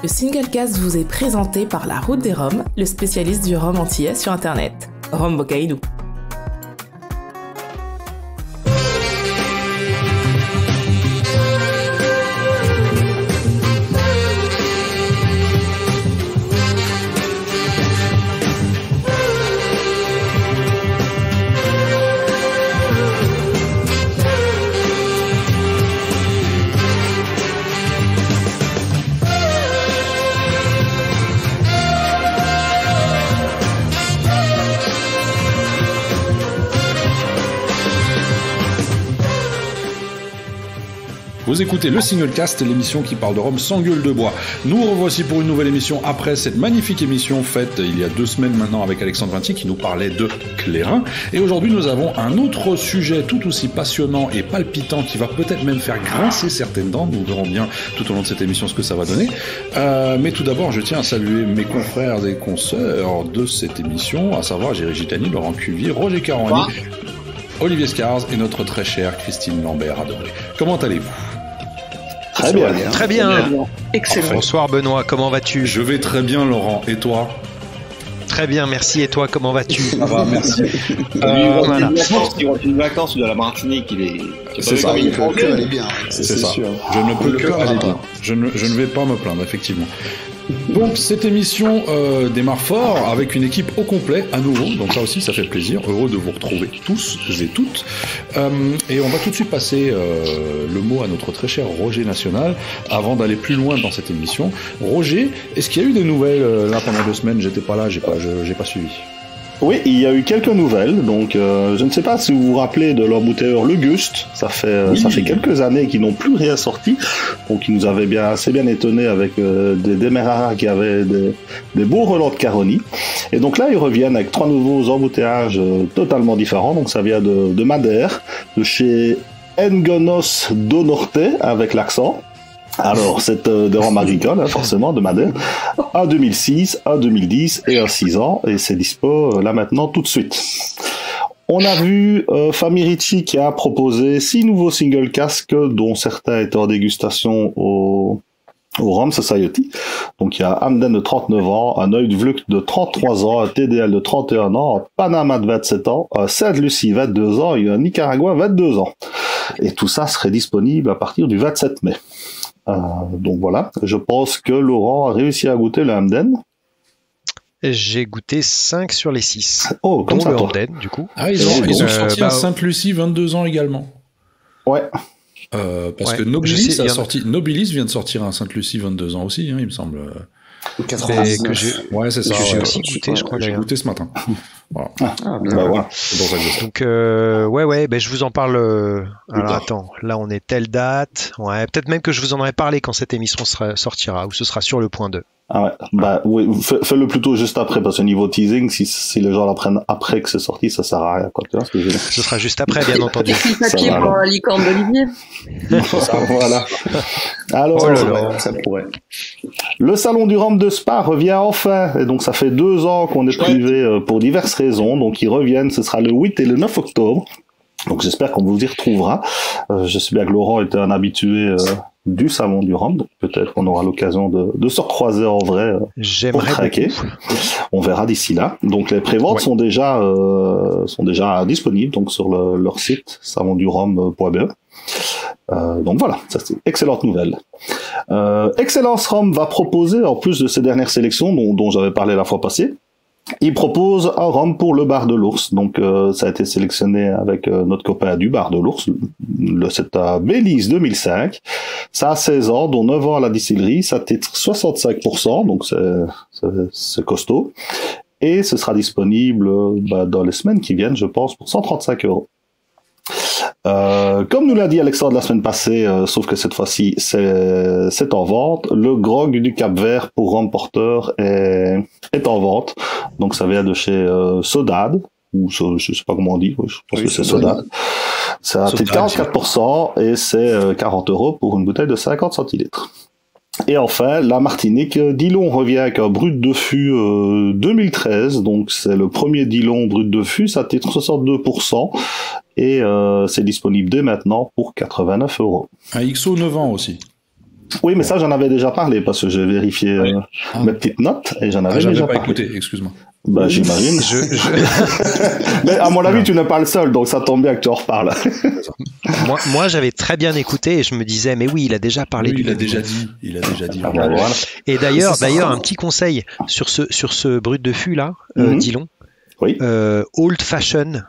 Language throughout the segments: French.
Le Singlecast vous est présenté par La Route des Roms, le spécialiste du rhum antillais sur Internet. Rhum Bocaïdou. Vous écoutez le Singlecast, l'émission qui parle de rhum sans gueule de bois. Nous revoici pour une nouvelle émission après cette magnifique émission faite il y a 2 semaines maintenant avec Alexandre Vinti qui nous parlait de clairin. Et aujourd'hui nous avons un autre sujet tout aussi passionnant et palpitant qui va peut-être même faire grincer certaines dents. Nous verrons bien tout au long de cette émission ce que ça va donner. Mais tout d'abord je tiens à saluer mes confrères et consoeurs de cette émission, à savoir Géry Gitani, Laurent Cuvier, Roger Caroni, Olivier Scars et notre très chère Christine Lambert adorée. Comment allez-vous ? Très bien. Très bien. Excellent. Bonsoir Benoît, comment vas-tu ? Je vais très bien Laurent, et toi ? Très bien, merci. Et toi, comment vas-tu ? Ça va, merci. Voilà. Il rentre une vacance de la Martinique, il est... C'est ça, il peut aller bien. C'est ça. Sûr. Je ne peux que aller bien. Je ne vais pas me plaindre, effectivement. Donc cette émission démarre fort avec une équipe au complet à nouveau, donc ça aussi ça fait plaisir, heureux de vous retrouver tous et toutes, et on va tout de suite passer le mot à notre très cher Roger National avant d'aller plus loin dans cette émission. Roger, est-ce qu'il y a eu des nouvelles là pendant 2 semaines ? J'étais pas là, j'ai pas suivi. Oui, il y a eu quelques nouvelles, donc je ne sais pas si vous vous rappelez de l'embouteilleur Le Gust, ça fait quelques années qu'ils n'ont plus rien sorti, donc ils nous avaient assez bien étonnés avec des Demerara qui avaient des beaux relents de Caroni, et donc là ils reviennent avec 3 nouveaux embouteillages totalement différents, donc ça vient de Madère, de chez Engonos do Norte avec l'accent. Alors, c'est des rhums agricoles, forcément, de Madère. Un 2006, un 2010 et un 6 ans. Et c'est dispo là maintenant tout de suite. On a vu Famille Ricci qui a proposé 6 nouveaux single casques, dont certains étaient en dégustation au Rhum Society. Donc il y a Hamden de 39 ans, un Œil de Vluc de 33 ans, un TDL de 31 ans, un Panama de 27 ans, un Sainte-Lucie 22 ans et un Nicaragua 22 ans. Et tout ça serait disponible à partir du 27 mai. Donc voilà, je pense que Laurent a réussi à goûter le Hamden. J'ai goûté 5 sur les 6. Oh, comme ça, le toi. Hamden, du coup. Ah, ils ont sorti un Sainte-Lucie 22 ans également. Ouais. Parce que Nobilis vient de sortir un Sainte-Lucie 22 ans aussi, hein, il me semble. 99. Ouais, c'est ça. Que j'ai aussi goûté, je crois. J'ai goûté ce matin. Voilà. Voilà. Donc, je vous en parle. Alors, attends, là, on est telle date. Ouais, peut-être même que je vous en aurai parlé quand cette émission sortira, ou ce sera sur le point 2. Ah ouais, oui, fais-le plutôt juste après, parce que niveau teasing, si les gens l'apprennent après que c'est sorti, ça sert à rien, quoi. Tu vois ce que je veux dire ? Ce sera juste après, bien entendu. Le papier pour la licorne d'Olivier. Voilà. Alors, ça pourrait. Le salon du rhum de Spa revient enfin, et donc ça fait 2 ans qu'on est privé pour diverses raisons, donc ils reviennent, ce sera le 8 et le 9 octobre. Donc j'espère qu'on vous y retrouvera. Je sais bien que Laurent était un habitué du salon du rhum, donc peut-être qu'on aura l'occasion de se recroiser en vrai pour craquer. On verra d'ici là. Donc les préventes sont déjà disponibles donc sur leur site salondurrhum.be. Donc voilà, ça c'est une excellente nouvelle. Excellence Rhum va proposer, en plus de ces dernières sélections dont j'avais parlé la fois passée, il propose un rhum pour le bar de l'ours. Donc ça a été sélectionné avec notre copain du bar de l'ours. C'est un Baileys 2005. Ça a 16 ans, dont 9 ans à la distillerie. Ça titre 65%, donc c'est costaud. Et ce sera disponible dans les semaines qui viennent, je pense, pour 135 €. Comme nous l'a dit Alexandre la semaine passée, sauf que cette fois-ci c'est en vente, le grog du Cap-Vert pour rhum porteur est en vente. Donc ça vient de chez Sodade, ou je sais pas comment on dit, je pense que c'est Sodade. Ça titre 44% et c'est 40 € pour une bouteille de 50 centilitres. Et enfin, la Martinique, Dillon revient avec un brut de fût 2013, donc c'est le premier Dillon brut de fût, ça titre 62%, et c'est disponible dès maintenant pour 89 €. Un XO 9 ans aussi. Oui, mais ça, j'en avais déjà parlé parce que j'ai vérifié mes petites notes et j'en avais déjà pas parlé. écouté, excuse-moi. Bah, j'imagine. Mais à mon avis, tu n'es pas le seul, donc ça tombe bien que tu en reparles. Moi, j'avais très bien écouté et je me disais, mais oui, il a déjà parlé Oui, du il a déjà dit. Ah, bah, voilà. Et d'ailleurs, un petit conseil sur ce brut de fût là, Dillon. Oui. Old Fashion.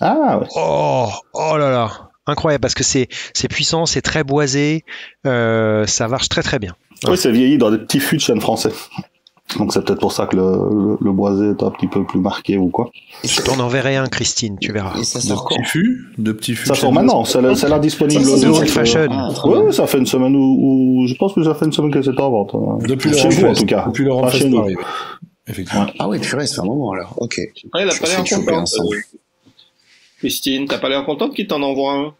Ah, ouais. Oh là là, incroyable parce que c'est puissant, c'est très boisé, ça marche très très bien. Oui, c'est vieilli dans des petits fûts de chêne français. Donc c'est peut-être pour ça que le boisé est un petit peu plus marqué ou quoi. Je t'en enverrai un, Christine, tu verras. Et ça sort quand? De petits fûts. Ça sort maintenant, c'est là disponible. De Old Fashion. Oui, ça fait une semaine où je pense que ça fait une semaine que c'est en vente. Depuis chez vous en tout cas. Depuis le Pas chez nous. Effectivement. Ah oui, purée, ça fait un moment alors. Ok. Ouais, elle a pas l'air contente. Christine, t'as pas l'air contente qu'il t'en envoie un?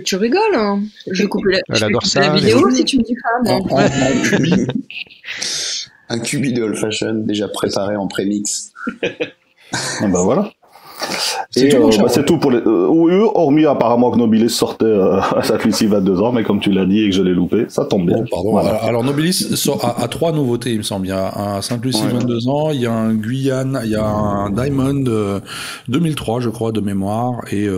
Tu rigoles, hein. Je vais couper Elle adore ça, la vidéo si tu me dis pas. En cubi. Un cubi de Old Fashion déjà préparé en prémix. Ah bah voilà. C'est tout, c'est tout pour les. Oui, hormis apparemment que Nobilis sortait à Saint-Lucie 22 ans, mais comme tu l'as dit et que je l'ai loupé, ça tombe bien. Bon, pardon. Voilà. Alors Nobilis sort à 3 nouveautés, il me semble. Il y a un Saint-Lucie 22 ans, il y a un Guyane, il y a un Diamond 2003, je crois, de mémoire, et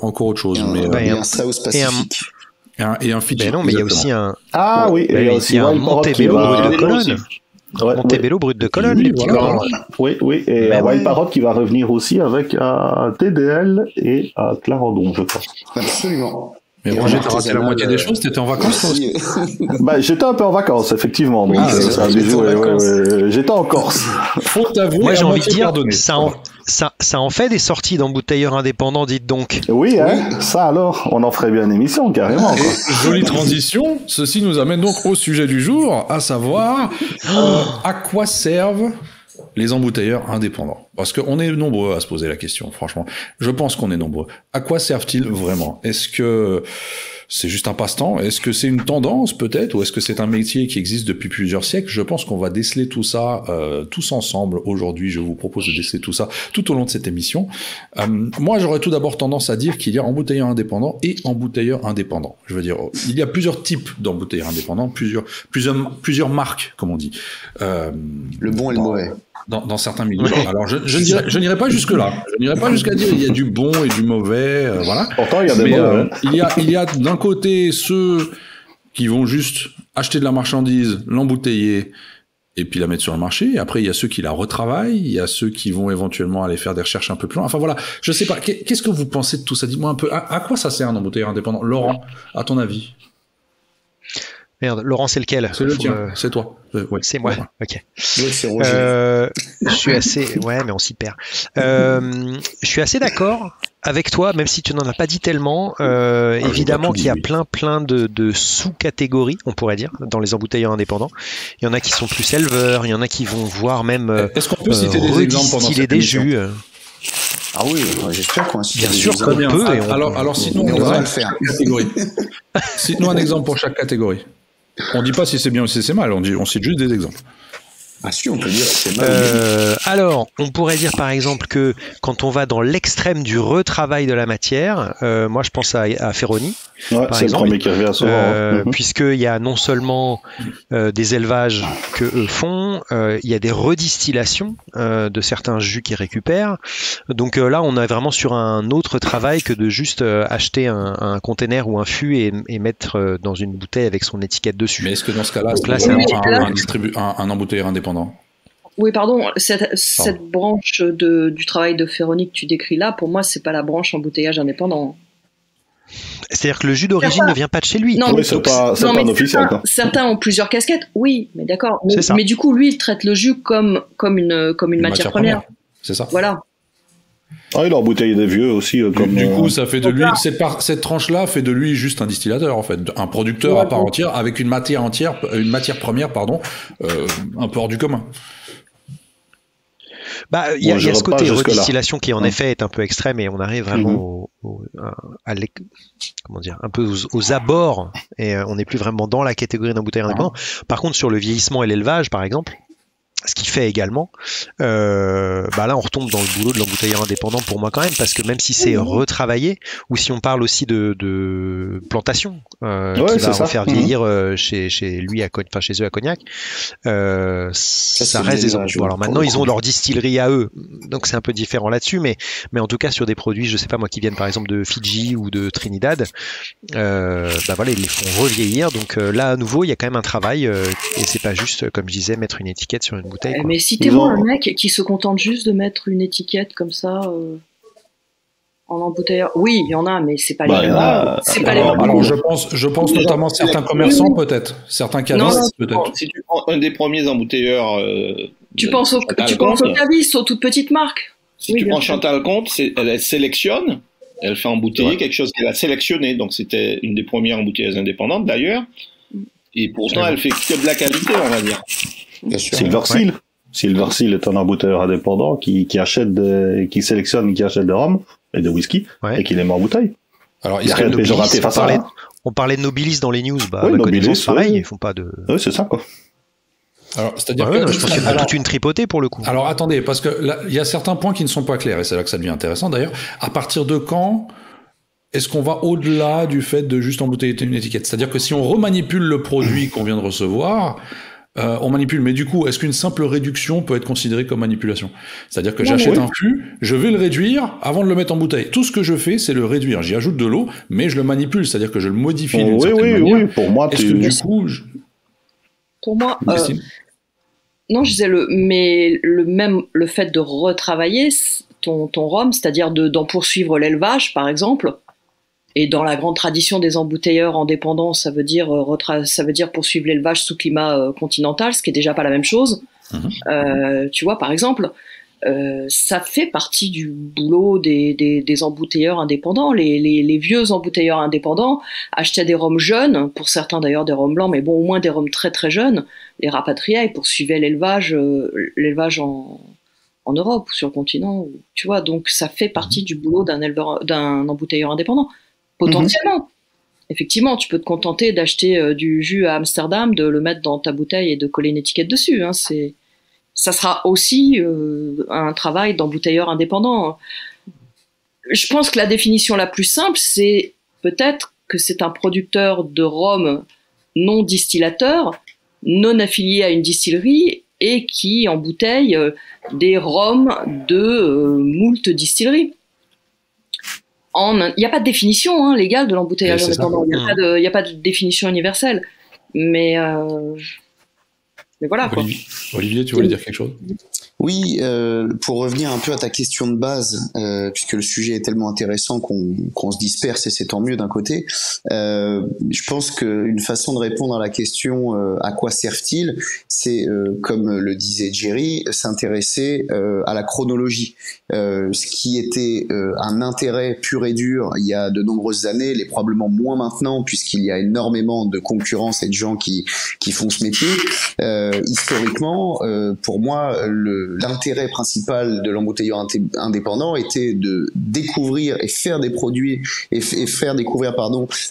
encore autre chose. Et un Strauss Pacifique. Et un Fidji. Ben non, mais il y a aussi un. Ah oui, et il y a aussi un Montebello brut de Cologne. Montebello brut de Cologne, les petits voilà. Oui, et Wild Parrot qui va revenir aussi avec un TDL et un Clarendon, je crois. Absolument. Mais Roger, t'as raté la moitié des choses, t'étais en vacances toi aussi. Bah, j'étais un peu en vacances, effectivement. Donc, j'étais en Corse. Faut t'avouer, moi j'ai envie de dire, ça en fait des sorties d'embouteilleurs indépendants, dites donc. Oui, hein, ça alors, on en ferait bien une émission, carrément. Quoi. Jolie transition, ceci nous amène donc au sujet du jour, à savoir à quoi servent les embouteilleurs indépendants. Parce qu'on est nombreux à se poser la question, franchement. Je pense qu'on est nombreux. À quoi servent-ils vraiment? Est-ce que c'est juste un passe-temps? Est-ce que c'est une tendance peut-être? Ou est-ce que c'est un métier qui existe depuis plusieurs siècles? Je pense qu'on va déceler tout ça tous ensemble aujourd'hui. Je vous propose de déceler tout ça tout au long de cette émission. Moi, j'aurais tout d'abord tendance à dire qu'il y a embouteilleurs indépendants et embouteilleurs indépendants. Je veux dire, il y a plusieurs types d'embouteilleurs indépendants, plusieurs marques, comme on dit. Le bon et le mauvais. Dans certains milieux. Alors, je n'irai pas jusque-là. Je n'irai pas jusqu'à dire il y a du bon et du mauvais, voilà. Pourtant, il y a des mauvais. Il y a d'un côté ceux qui vont juste acheter de la marchandise, l'embouteiller et puis la mettre sur le marché. Et après, il y a ceux qui la retravaillent. Il y a ceux qui vont éventuellement aller faire des recherches un peu plus loin. Enfin voilà, je sais pas. Qu'est-ce que vous pensez de tout ça? Dites-moi un peu. À quoi ça sert un embouteilleur indépendant? Laurent, à ton avis? Merde, Laurent, c'est lequel? C'est le tien, c'est toi. Ouais. C'est moi, ok. Ouais, c'est Roger. Je suis assez... Ouais, mais on s'y perd. Je suis assez d'accord avec toi, même si tu n'en as pas dit tellement. Évidemment qu'il y a plein de sous-catégories, on pourrait dire, dans les embouteilleurs indépendants. Il y en a qui sont plus éleveurs, il y en a qui vont voir même Est-ce qu'on peut citer des exemples pendant cette des jus. Ah oui, j'espère qu'on va citer bien des sûr exemples. qu'on peut. Et alors cite-nous on un va exemple le faire. catégorie. Cite-nous un exemple pour chaque catégorie. On dit pas si c'est bien ou si c'est mal, on cite juste des exemples. Ah si, on peut dire que c'est mal. Alors, on pourrait dire par exemple que quand on va dans l'extrême du retravail de la matière, moi je pense à Ferroni, par c'est exemple, le premier qui revient souvent. puisqu'il y a non seulement des élevages que eux font, il y a des redistillations de certains jus qu'ils récupèrent. Donc là, on est vraiment sur un autre travail que de juste acheter un container ou un fût et mettre dans une bouteille avec son étiquette dessus. Mais est-ce que dans ce cas-là, c'est un embouteilleur indépendant? Oui, pardon, cette branche du travail de Ferroni que tu décris là, pour moi, c'est pas la branche embouteillage indépendant. C'est-à-dire que le jus d'origine ne vient pas de chez lui. Non, oui, c'est pas un officiel. Certains ont plusieurs casquettes, oui, mais d'accord. Mais du coup, lui, il traite le jus comme une matière première. C'est ça. Voilà. Ah, il a embouteillé des vieux aussi. Du coup, ça fait de lui, cette tranche-là fait de lui juste un distillateur, en fait. Un producteur à part entière, avec une matière première, un peu hors du commun. Il y a ce côté redistillation qui en effet est un peu extrême et on arrive vraiment un peu aux abords et on n'est plus vraiment dans la catégorie d'un bouteilleur indépendant. Par contre, sur le vieillissement et l'élevage, par exemple, ce qu'il fait également, là on retombe dans le boulot de l'embouteilleur indépendant pour moi quand même, parce que même si c'est retravaillé, ou si on parle aussi de plantation, qui va refaire vieillir chez lui chez eux à Cognac, ça reste des embouteilleurs. Alors maintenant ils ont leur distillerie à eux, donc c'est un peu différent là-dessus, mais en tout cas sur des produits, je sais pas moi, qui viennent par exemple de Fidji ou de Trinidad, ils les font revieillir. Donc là à nouveau il y a quand même un travail, et c'est pas juste, comme je disais, mettre une étiquette sur une bouteille, quoi. Mais citez-moi un mec qui se contente juste de mettre une étiquette comme ça en embouteilleur. Oui, il y en a, mais c'est pas les mêmes. Alors je pense notamment certains commerçants, peut-être, certains cavistes, peut-être. Si tu prends un des premiers embouteilleurs, tu penses aux cavistes, aux toutes petites marques. Si tu prends Chantal Comte, elle sélectionne, elle fait embouteiller quelque chose qu'elle a sélectionné. Donc c'était une des premières embouteilleuses indépendantes d'ailleurs. Et pourtant, elle fait que de la qualité, on va dire. Silver Seal. Silver Seal est un embouteilleur indépendant qui sélectionne, qui achète de rhum et de whisky et qui les met en bouteille. Alors, on parlait de Nobilis dans les news. Nobilis, pareil, ils font pas de. Oui, c'est ça, quoi. Alors, c'est-à-dire je pense qu'il y a toute une tripotée pour le coup. Alors, attendez, parce que là, il y a certains points qui ne sont pas clairs, et c'est là que ça devient intéressant d'ailleurs. À partir de quand est-ce qu'on va au-delà du fait de juste embouteiller une étiquette? C'est-à-dire que si on remanipule le produit qu'on vient de recevoir, on manipule, mais du coup, est-ce qu'une simple réduction peut être considérée comme manipulation? C'est-à-dire que j'achète un fût, je vais le réduire avant de le mettre en bouteille. Tout ce que je fais, c'est le réduire. J'y ajoute de l'eau, mais je le manipule, c'est-à-dire que je le modifie d'une certaine manière. Oui, pour moi, est-ce que du coup... Pour moi... Non, je disais le fait de retravailler ton rhum, c'est-à-dire d'en poursuivre l'élevage, par exemple. Et dans la grande tradition des embouteilleurs indépendants, ça veut dire poursuivre l'élevage sous climat continental, ce qui est déjà pas la même chose. Tu vois, par exemple, ça fait partie du boulot des embouteilleurs indépendants. Les vieux embouteilleurs indépendants achetaient des rhums jeunes, pour certains d'ailleurs des rhums blancs, mais bon, au moins des rhums très très jeunes, les rapatriaient et poursuivaient l'élevage en Europe ou sur le continent. Tu vois, donc ça fait partie du boulot d'un embouteilleur indépendant. Potentiellement. Effectivement, tu peux te contenter d'acheter du jus à Amsterdam, de le mettre dans ta bouteille et de coller une étiquette dessus. Ça sera aussi un travail d'embouteilleur indépendant. Je pense que la définition la plus simple, c'est peut-être que c'est un producteur de rhum non distillateur, non affilié à une distillerie et qui embouteille des rhums de moult distilleries. Il n'y a pas de définition légale de l'embouteillage indépendant. Il n'y a pas de définition universelle. Mais voilà. Olivier, tu voulais dire quelque chose? Oui, pour revenir un peu à ta question de base, puisque le sujet est tellement intéressant qu'on se disperse et c'est tant mieux d'un côté. Je pense qu'une façon de répondre à la question à quoi servent-ils, c'est comme le disait Jerry, s'intéresser à la chronologie. Ce qui était un intérêt pur et dur il y a de nombreuses années, l'est probablement moins maintenant puisqu'il y a énormément de concurrence et de gens qui font ce métier. Historiquement, pour moi, l'intérêt principal de l'embouteilleur indépendant était de découvrir et faire des produits et faire découvrir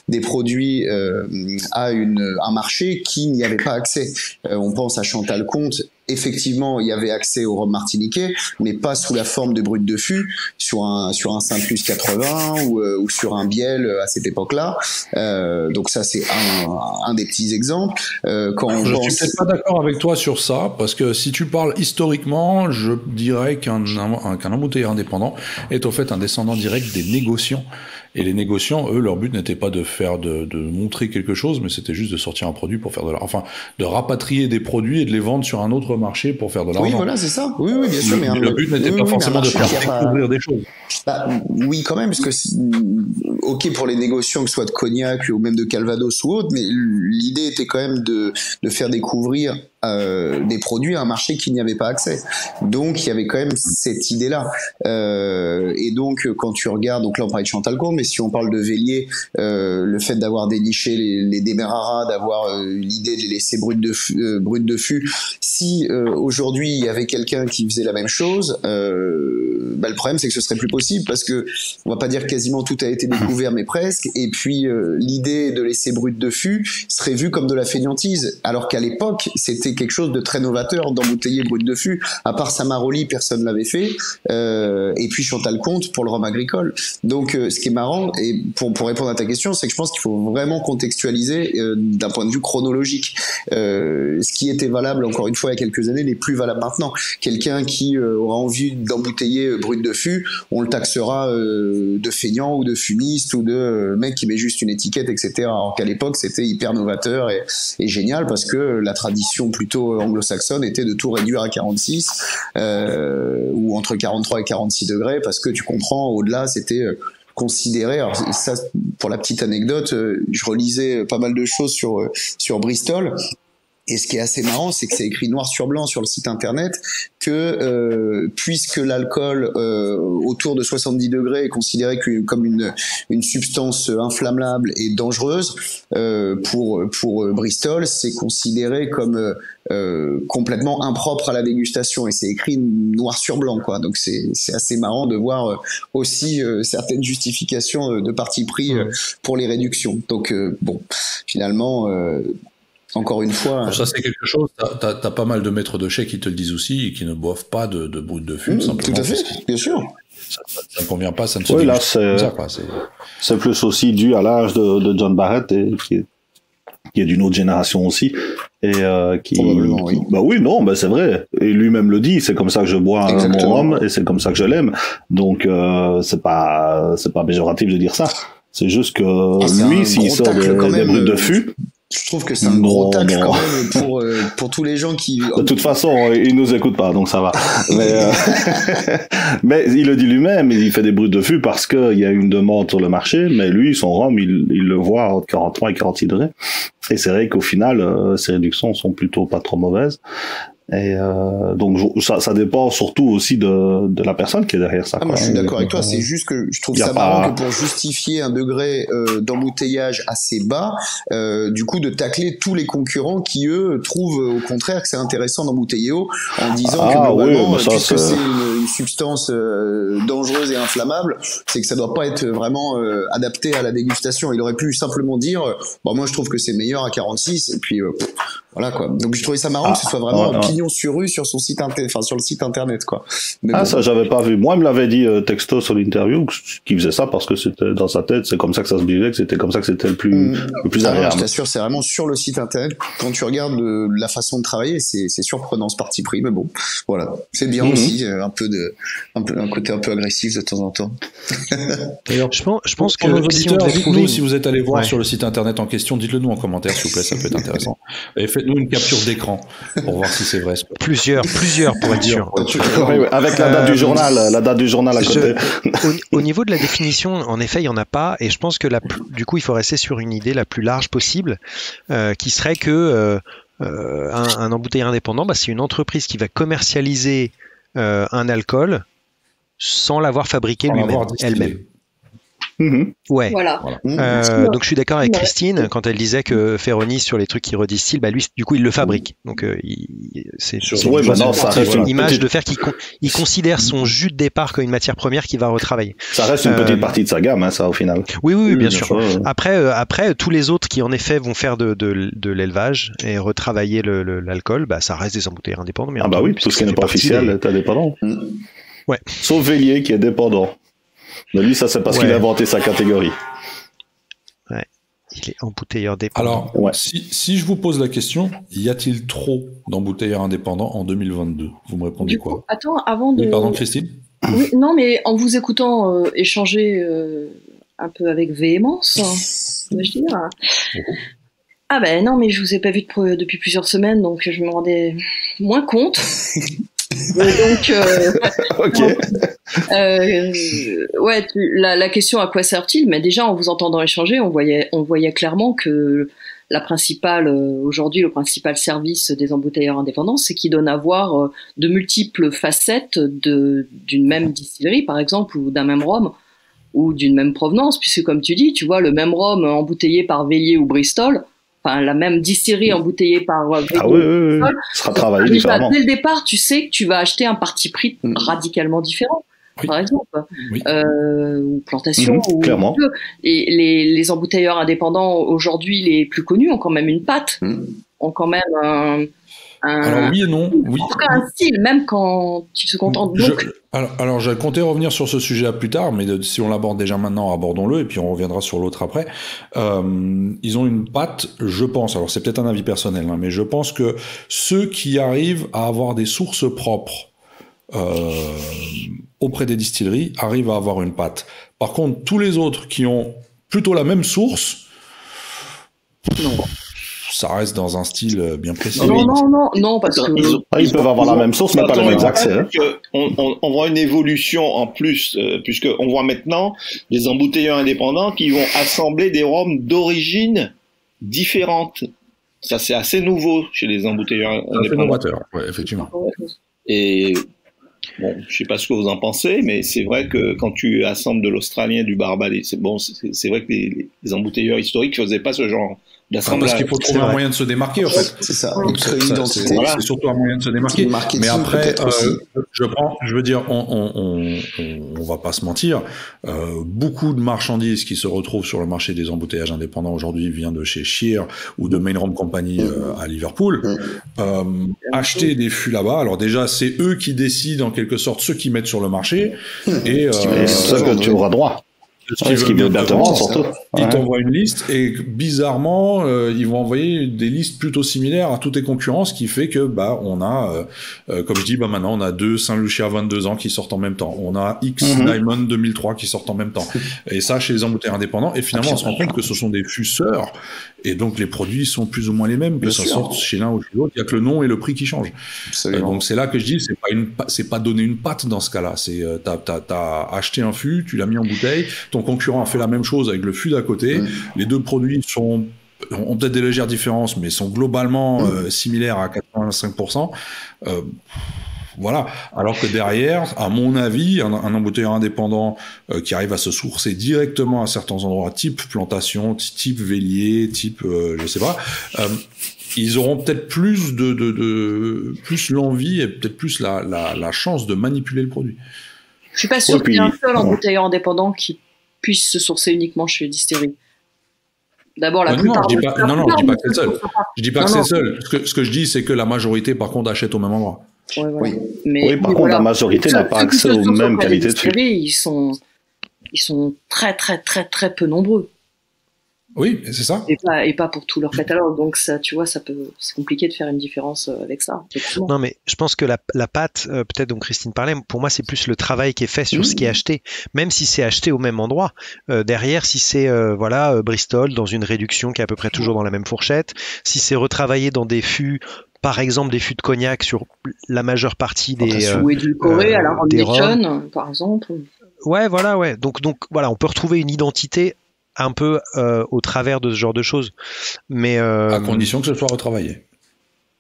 des produits à un marché qui n'y avait pas accès. On pense à Chantal Comte. Effectivement, il y avait accès au rhum martiniquais, mais pas sous la forme de brut de fût, sur un Saint-Plus 80 ou sur un Biel à cette époque-là. Donc ça, c'est un des petits exemples. Je suis peut-être pas d'accord avec toi sur ça, parce que si tu parles historiquement, je dirais qu'un embouteilleur indépendant est au fait un descendant direct des négociants. Et les négociants, eux, leur but n'était pas de montrer quelque chose, mais c'était juste de sortir un produit pour faire de l'argent. Enfin, de rapatrier des produits et de les vendre sur un autre marché pour faire de l'argent. Oui, voilà, c'est ça. Oui, bien sûr. Mais le but n'était pas forcément de faire découvrir des choses. Oui, quand même, parce que ok pour les négociants, que ce soit de Cognac ou même de Calvados ou autre, mais l'idée était quand même de faire découvrir des produits à un marché qui n'y avait pas accès. Donc il y avait quand même cette idée-là. Et donc quand tu regardes, donc là on parlait de Chantal Comte, mais si on parle de Vélier, le fait d'avoir déniché les Demerara, d'avoir l'idée de les laisser brut de fût, si aujourd'hui il y avait quelqu'un qui faisait la même chose, le problème c'est que ce serait plus possible parce que on va pas dire quasiment tout a été découvert, mais presque. Et puis l'idée de laisser brut de fût serait vue comme de la fainéantise, alors qu'à l'époque c'était quelque chose de très novateur d'embouteiller brut de fût. À part Samaroli, personne l'avait fait. Et puis Chantal Comte pour le rhum agricole. Donc, ce qui est marrant, et pour répondre à ta question, c'est que je pense qu'il faut vraiment contextualiser d'un point de vue chronologique. Ce qui était valable encore une fois il y a quelques années n'est plus valable maintenant. Quelqu'un qui aura envie d'embouteiller brut de fût, on le taxera de feignant ou de fumiste ou de mec qui met juste une étiquette, etc. Alors qu'à l'époque c'était hyper novateur et génial parce que la tradition plutôt anglo-saxonne était de tout réduire à 46 ou entre 43 et 46 degrés parce que tu comprends, au-delà c'était considéré. Alors ça, pour la petite anecdote, je relisais pas mal de choses sur Bristol. Et ce qui est assez marrant, c'est que c'est écrit noir sur blanc sur le site internet que puisque l'alcool autour de 70 degrés est considéré comme une substance inflammable et dangereuse, pour Bristol, c'est considéré comme complètement impropre à la dégustation et c'est écrit noir sur blanc, quoi. Donc c'est assez marrant de voir aussi certaines justifications de parti pris pour les réductions. Donc bon, finalement. Encore une fois. Ça, c'est quelque chose. T'as pas mal de maîtres de chais qui te le disent aussi et qui ne boivent pas de brut de fût, simplement. Tout à fait, bien sûr. Ça ne convient pas, ça ne se Oui, là, c'est plus aussi dû à l'âge de John Barrett, qui est d'une autre génération aussi. Et probablement, oui. Bah oui, non, bah c'est vrai. Et lui-même le dit, c'est comme ça que je bois mon rhum et c'est comme ça que je l'aime. Donc, c'est pas péjoratif de dire ça. C'est juste que lui, s'il sort des bruts de fût. Je trouve que c'est un gros tacle quand même pour tous les gens qui... De toute façon, il nous écoute pas, donc ça va. Mais il le dit lui-même, il fait des bruts de fût parce qu'il y a une demande sur le marché, mais lui, son rhum, il le voit entre 43 et 46 degrés. Et c'est vrai qu'au final, ces réductions sont plutôt pas trop mauvaises. Et donc ça dépend surtout aussi de la personne qui est derrière ça. Moi je suis d'accord avec toi, c'est juste que je trouve ça marrant que pour justifier un degré d'embouteillage assez bas, du coup de tacler tous les concurrents qui eux trouvent au contraire que c'est intéressant d'embouteiller haut en disant que globalement, puisque c'est une substance dangereuse et inflammable, c'est que ça doit pas être vraiment adapté à la dégustation. Il aurait pu simplement dire moi je trouve que c'est meilleur à 46 et puis voilà quoi. Donc je trouvais ça marrant que ce soit vraiment pignon sur rue sur son site sur le site internet quoi. Mais ça j'avais pas vu. Moi il me l'avait dit texto sur l'interview qu'il faisait ça parce que c'était dans sa tête, c'est comme ça que ça se vivait, que c'était comme ça que c'était le plus agréable. Je t'assure, c'est vraiment sur le site internet. Quand tu regardes la façon de travailler, c'est surprenant ce parti pris, mais bon, voilà, c'est bien aussi un côté un peu agressif de temps en temps. D'ailleurs, je pense que si vous êtes allé voir sur le site internet en question, dites-le nous en commentaire s'il vous plaît, ça peut être intéressant. Et faites-nous une capture d'écran pour voir si c'est vrai. Plusieurs pour être sûr. Avec la date du journal à côté. Au niveau de la définition, en effet, il n'y en a pas, et je pense que du coup, il faut rester sur une idée la plus large possible, qui serait que un embouteilleur indépendant, c'est une entreprise qui va commercialiser un alcool sans l'avoir fabriqué elle-même. Ouais. Voilà. Donc je suis d'accord avec Christine quand elle disait que Ferroni sur les trucs qui redistille, lui du coup il le fabrique. Donc c'est une image de faire qu'il considère son jus de départ comme une matière première qu'il va retravailler. Ça reste une petite partie de sa gamme, ça au final. Oui, bien sûr. Après tous les autres qui en effet vont faire de l'élevage et retravailler l'alcool, ça reste des embouteilleurs indépendants. Mais oui, tout ce qui n'est pas officiel est indépendant. Ouais. Sauf Vélier qui est dépendant. Mais lui, ça c'est parce qu'il a inventé sa catégorie. Ouais, il est embouteilleur dépendant. Alors, si je vous pose la question, y a-t-il trop d'embouteilleurs indépendants en 2022 ? Vous me répondez quoi ? Attends, avant de... Oui, pardon, Christine ? Oui, non, mais en vous écoutant échanger un peu avec véhémence, dois-je dire. Ah ben non, mais je vous ai pas vu depuis plusieurs semaines, donc je me rendais moins compte. Donc, la question à quoi sert-il ? Mais déjà en vous entendant échanger, on voyait clairement que aujourd'hui le principal service des embouteilleurs indépendants, c'est qu'ils donnent à voir de multiples facettes d'une même distillerie, par exemple, ou d'un même rhum, ou d'une même provenance, puisque comme tu dis, tu vois, le même rhum embouteillé par Vélier ou Bristol, enfin la même distillerie embouteillée par Bristol, sera travaillé différemment. Dès le départ, tu sais que tu vas acheter un parti pris radicalement différent. Par exemple, ou plantation, ou clairement. Et les embouteilleurs indépendants aujourd'hui les plus connus ont quand même une patte ont quand même alors oui et non. Oui. En tout cas, un style, même quand ils se contentent. Donc... Alors, je comptais revenir sur ce sujet plus tard, mais si on l'aborde déjà maintenant, abordons-le, et puis on reviendra sur l'autre après. Ils ont une patte, je pense, alors c'est peut-être un avis personnel, hein, mais je pense que ceux qui arrivent à avoir des sources propres auprès des distilleries arrivent à avoir une patte. Par contre, tous les autres qui ont plutôt la même source, non. Ça reste dans un style bien précis. Non, parce que ils peuvent avoir la même source, mais pas les mêmes accès. On voit une évolution en plus, puisque on voit maintenant des embouteilleurs indépendants qui vont assembler des rhums d'origine différente. Ça, c'est assez nouveau chez les embouteilleurs indépendants. C'est novateur, ouais, effectivement. Et bon, je sais pas ce que vous en pensez, mais c'est vrai que quand tu assembles de l'australien, du barbadais, c'est vrai que les embouteilleurs historiques faisaient pas ce genre d'assemblage. Parce qu'il faut trouver un moyen de se démarquer, en fait. C'est ça. C'est surtout un moyen de se démarquer. Mais après, je veux dire, on va pas se mentir, beaucoup de marchandises qui se retrouvent sur le marché des embouteillages indépendants aujourd'hui viennent de chez Shear ou de Main Rum Company à Liverpool. Acheter des fûts là-bas, alors déjà, c'est eux qui décident en quelque sorte ceux qui mettent sur le marché et ça que tu auras droit. Ce qui veut bien te rendre, surtout. Ils t'envoient une liste et bizarrement, ils vont envoyer des listes plutôt similaires à toutes tes concurrents, ce qui fait que on a, comme je dis, maintenant on a 2 Saint-Lucia 22 ans qui sortent en même temps. On a X Diamond 2003 qui sortent en même temps. Et ça chez les embouteilleurs indépendants. Et finalement, on se rend compte que ce sont des fûts-sœurs. Et donc les produits sont plus ou moins les mêmes, que ça sorte chez l'un ou chez l'autre. Il y a que le nom et le prix qui changent. Donc c'est là que je dis, c'est pas donner une patte dans ce cas-là. C'est t'as acheté un fût, tu l'as mis en bouteille. Ton concurrent a fait la même chose avec le fût d'à côté. Les deux produits ont peut-être des légères différences, mais sont globalement similaires à 85%. Voilà. Alors que derrière, à mon avis, un embouteilleur indépendant qui arrive à se sourcer directement à certains endroits, type plantation, type vélier, type, je sais pas, ils auront peut-être plus plus l'envie et peut-être plus la chance de manipuler le produit. Je suis pas sûr qu'il y ait un seul embouteilleur indépendant qui puisse se sourcer uniquement chez les distilleries. D'abord, la plupart. Je dis pas que c'est le seul. Je dis pas que c'est le seul. Ce que je dis, c'est que la majorité, par contre, achète au même endroit. Ouais, voilà. Oui, par contre, la majorité n'a pas accès aux mêmes qualités de fûts. Ils sont très, très, très, très peu nombreux. Oui, c'est ça. Et pas pour tout leur catalogue. Donc ça, tu vois, c'est compliqué de faire une différence avec ça. Non, mais je pense que la pâte, peut-être dont Christine parlait, pour moi, c'est plus le travail qui est fait sur ce qui est acheté. Même si c'est acheté au même endroit, derrière, si c'est Bristol dans une réduction qui est à peu près toujours dans la même fourchette, si c'est retravaillé dans des fûts, par exemple des fûts de cognac sur la majeure partie des ou édulcoré à la Rendition, par exemple. Ouais, voilà, ouais. Donc voilà, on peut retrouver une identité un peu au travers de ce genre de choses, mais à condition que ce soit retravaillé.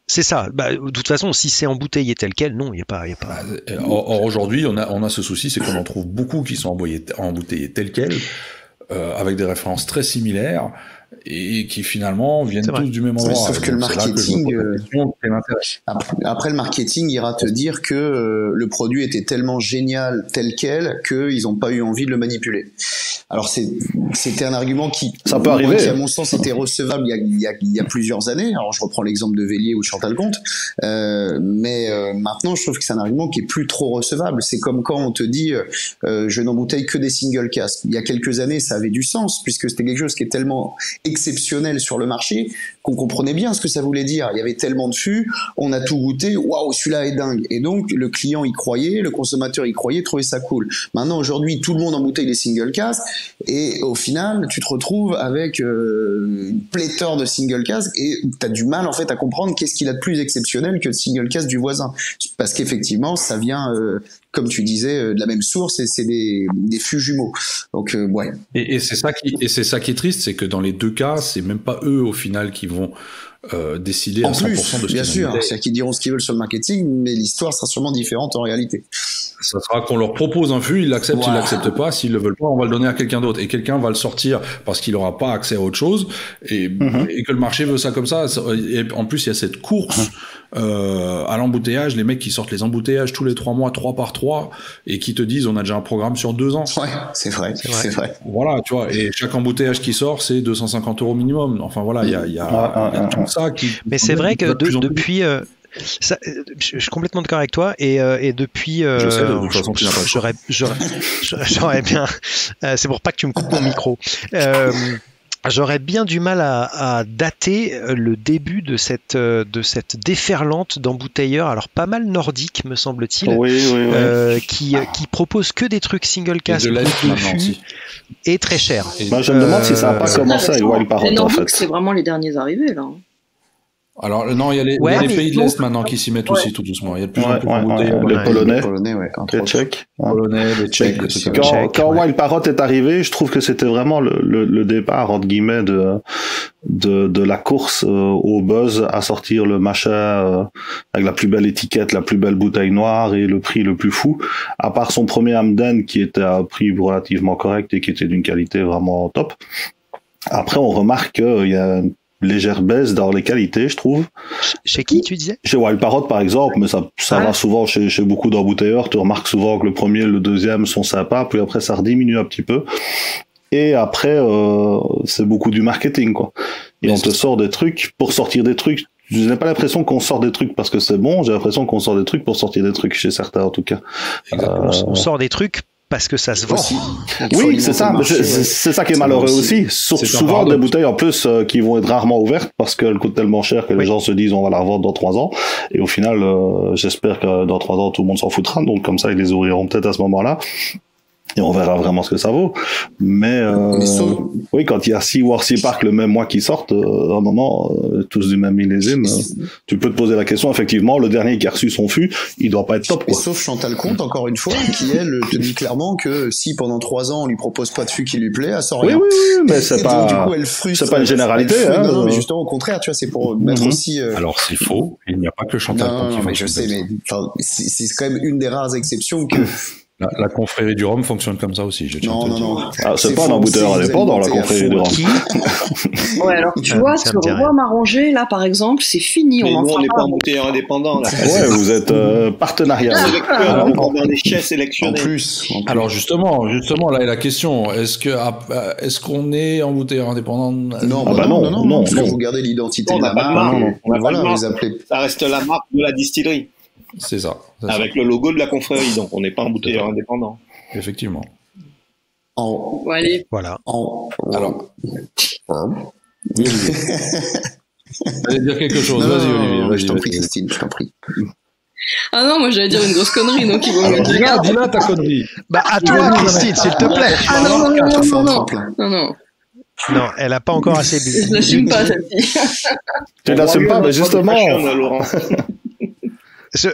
C'est ça. De toute façon, si c'est embouteillé tel quel, non, il y a pas. Or aujourd'hui, on a ce souci, c'est qu'on en trouve beaucoup qui sont embouteillés tel quel, avec des références très similaires et qui finalement viennent tous du même endroit. Sauf que le marketing, après le marketing ira te dire que le produit était tellement génial tel quel qu'ils n'ont pas eu envie de le manipuler. Alors c'était un argument qui peut arriver, qui à mon sens était recevable il y a plusieurs années. Alors je reprends l'exemple de Vélier ou de Chantal Comte, mais maintenant je trouve que c'est un argument qui est plus trop recevable. C'est comme quand on te dit je n'embouteille que des single casks. Il y a quelques années ça avait du sens puisque c'était quelque chose qui est tellement exceptionnel sur le marché qu'on comprenait bien ce que ça voulait dire. Il y avait tellement de fûts, on a tout goûté, waouh, celui-là est dingue. Et donc le client y croyait, le consommateur y croyait, trouvait ça cool. Maintenant aujourd'hui tout le monde embouteille des single casks et au final tu te retrouves avec une pléthore de single casks et tu as du mal en fait à comprendre qu'est-ce qu'il a de plus exceptionnel que le single cask du voisin. Parce qu'effectivement ça vient comme tu disais, de la même source et c'est des fûts jumeaux. Donc ouais. Et c'est ça qui est triste, c'est que dans les deux cas, c'est même pas eux au final qui vont décider à 100% de ce qu'ils bien sûr, c'est-à-dire qu'ils diront ce qu'ils veulent sur le marketing, mais l'histoire sera sûrement différente en réalité. Ça sera qu'on leur propose un fût, ils l'acceptent, ils l'acceptent pas. S'ils le veulent pas, on va le donner à quelqu'un d'autre. Et quelqu'un va le sortir parce qu'il aura pas accès à autre chose et que le marché veut ça comme ça. Et en plus, il y a cette course à l'embouteillage, les mecs qui sortent les embouteillages tous les 3 mois, 3 par 3, et qui te disent on a déjà un programme sur 2 ans. Ouais, c'est vrai. Voilà, tu vois, et chaque embouteillage qui sort, c'est 250 € minimum. Enfin voilà, il y a tout ça qui... Mais c'est vrai que depuis... ça, je suis complètement d'accord avec toi et depuis je sais, de toute façon tu n'as pas j'aurais bien c'est pour pas que tu me coupes mon micro, j'aurais bien du mal à dater le début de cette déferlante d'embouteilleurs, alors pas mal nordique me semble-t-il, qui propose que des trucs single cask de fût et très cher. Je me demande si ça n'a pas commencé avec Wild Parrot en fait. C'est vraiment les derniers arrivés là. Alors non, il y a les pays de l'Est maintenant qui s'y mettent aussi tout doucement. Il y a de plus en plus les Polonais, les Tchèques. Les Tchèques. Quand Wild Parrot est arrivé, je trouve que c'était vraiment le départ entre guillemets de la course au buzz à sortir le machin avec la plus belle étiquette, la plus belle bouteille noire et le prix le plus fou. À part son premier Hamden qui était à un prix relativement correct et qui était d'une qualité vraiment top. Après, on remarque qu'il y a légère baisse dans les qualités, je trouve. Chez qui, tu disais? Chez Wild Parrot, par exemple, mais ça va souvent chez beaucoup d'embouteilleurs. Tu remarques souvent que le premier et le deuxième sont sympas, puis après, ça rediminue un petit peu. Et après, c'est beaucoup du marketing, quoi. Et on te sort des trucs pour sortir des trucs. Je n'ai pas l'impression qu'on sort des trucs parce que c'est bon, j'ai l'impression qu'on sort des trucs pour sortir des trucs, chez certains, en tout cas. On sort des trucs parce que ça se vend. Oui, c'est ça. C'est ça qui est malheureux aussi. Souvent des bouteilles en plus qui vont être rarement ouvertes parce qu'elles coûtent tellement cher que les gens se disent on va la revendre dans 3 ans. Et au final, j'espère que dans 3 ans tout le monde s'en foutra. Donc comme ça, ils les ouvriront peut-être à ce moment-là. Et on verra vraiment ce que ça vaut. Mais oui, quand il y a 6 War6 Park le même mois qui sortent, à un moment, tous du même millésime, tu peux te poser la question, effectivement, le dernier qui a reçu son fût, il doit pas être top, quoi. Sauf Chantal Comte, encore une fois, qui, elle, te dit clairement que si pendant 3 ans, on lui propose pas de fût qui lui plaît, elle sort rien. Oui, mais c'est pas, donc, du coup, elle frustre, c'est pas une généralité, hein. Non, mais justement, au contraire, tu vois, c'est pour mettre aussi, Alors, c'est faux. Il n'y a pas que Chantal Comte qui mais je sais, mais, c'est quand même une des rares exceptions que, La confrérie du rhum fonctionne comme ça aussi. Non. C'est pas un embouteilleur indépendant, la confrérie du rhum. Ouais, alors tu vois, ce roi m'arranger, là, par exemple, c'est fini. Mais nous, on n'est pas embouteilleur indépendant. Là. Ouais, vous êtes partenariat. On a des chefs sélectionnés. En plus. Alors justement, là est la question. Est-ce qu'on est embouteilleur indépendant? Non, parce que vous gardez l'identité de la marque. Voilà, vous appelez. Ça reste la marque de la distillerie. C'est ça. Avec le logo de la confrérie, donc on n'est pas embouteilleur indépendant. Effectivement. Allez. Voilà. Alors. Allez dire quelque chose. Vas-y, Olivier. Vas-y, je t'en prie, Christine, je t'en prie. Ah non, moi j'allais dire une grosse connerie, donc ils vont me dire. Dis-la ta connerie. Bah, à toi, Christine, s'il te plaît. Ah non. Non, elle a pas encore assez bu. Je l'assume pas, celle-ci. Tu l'assumes pas, mais justement.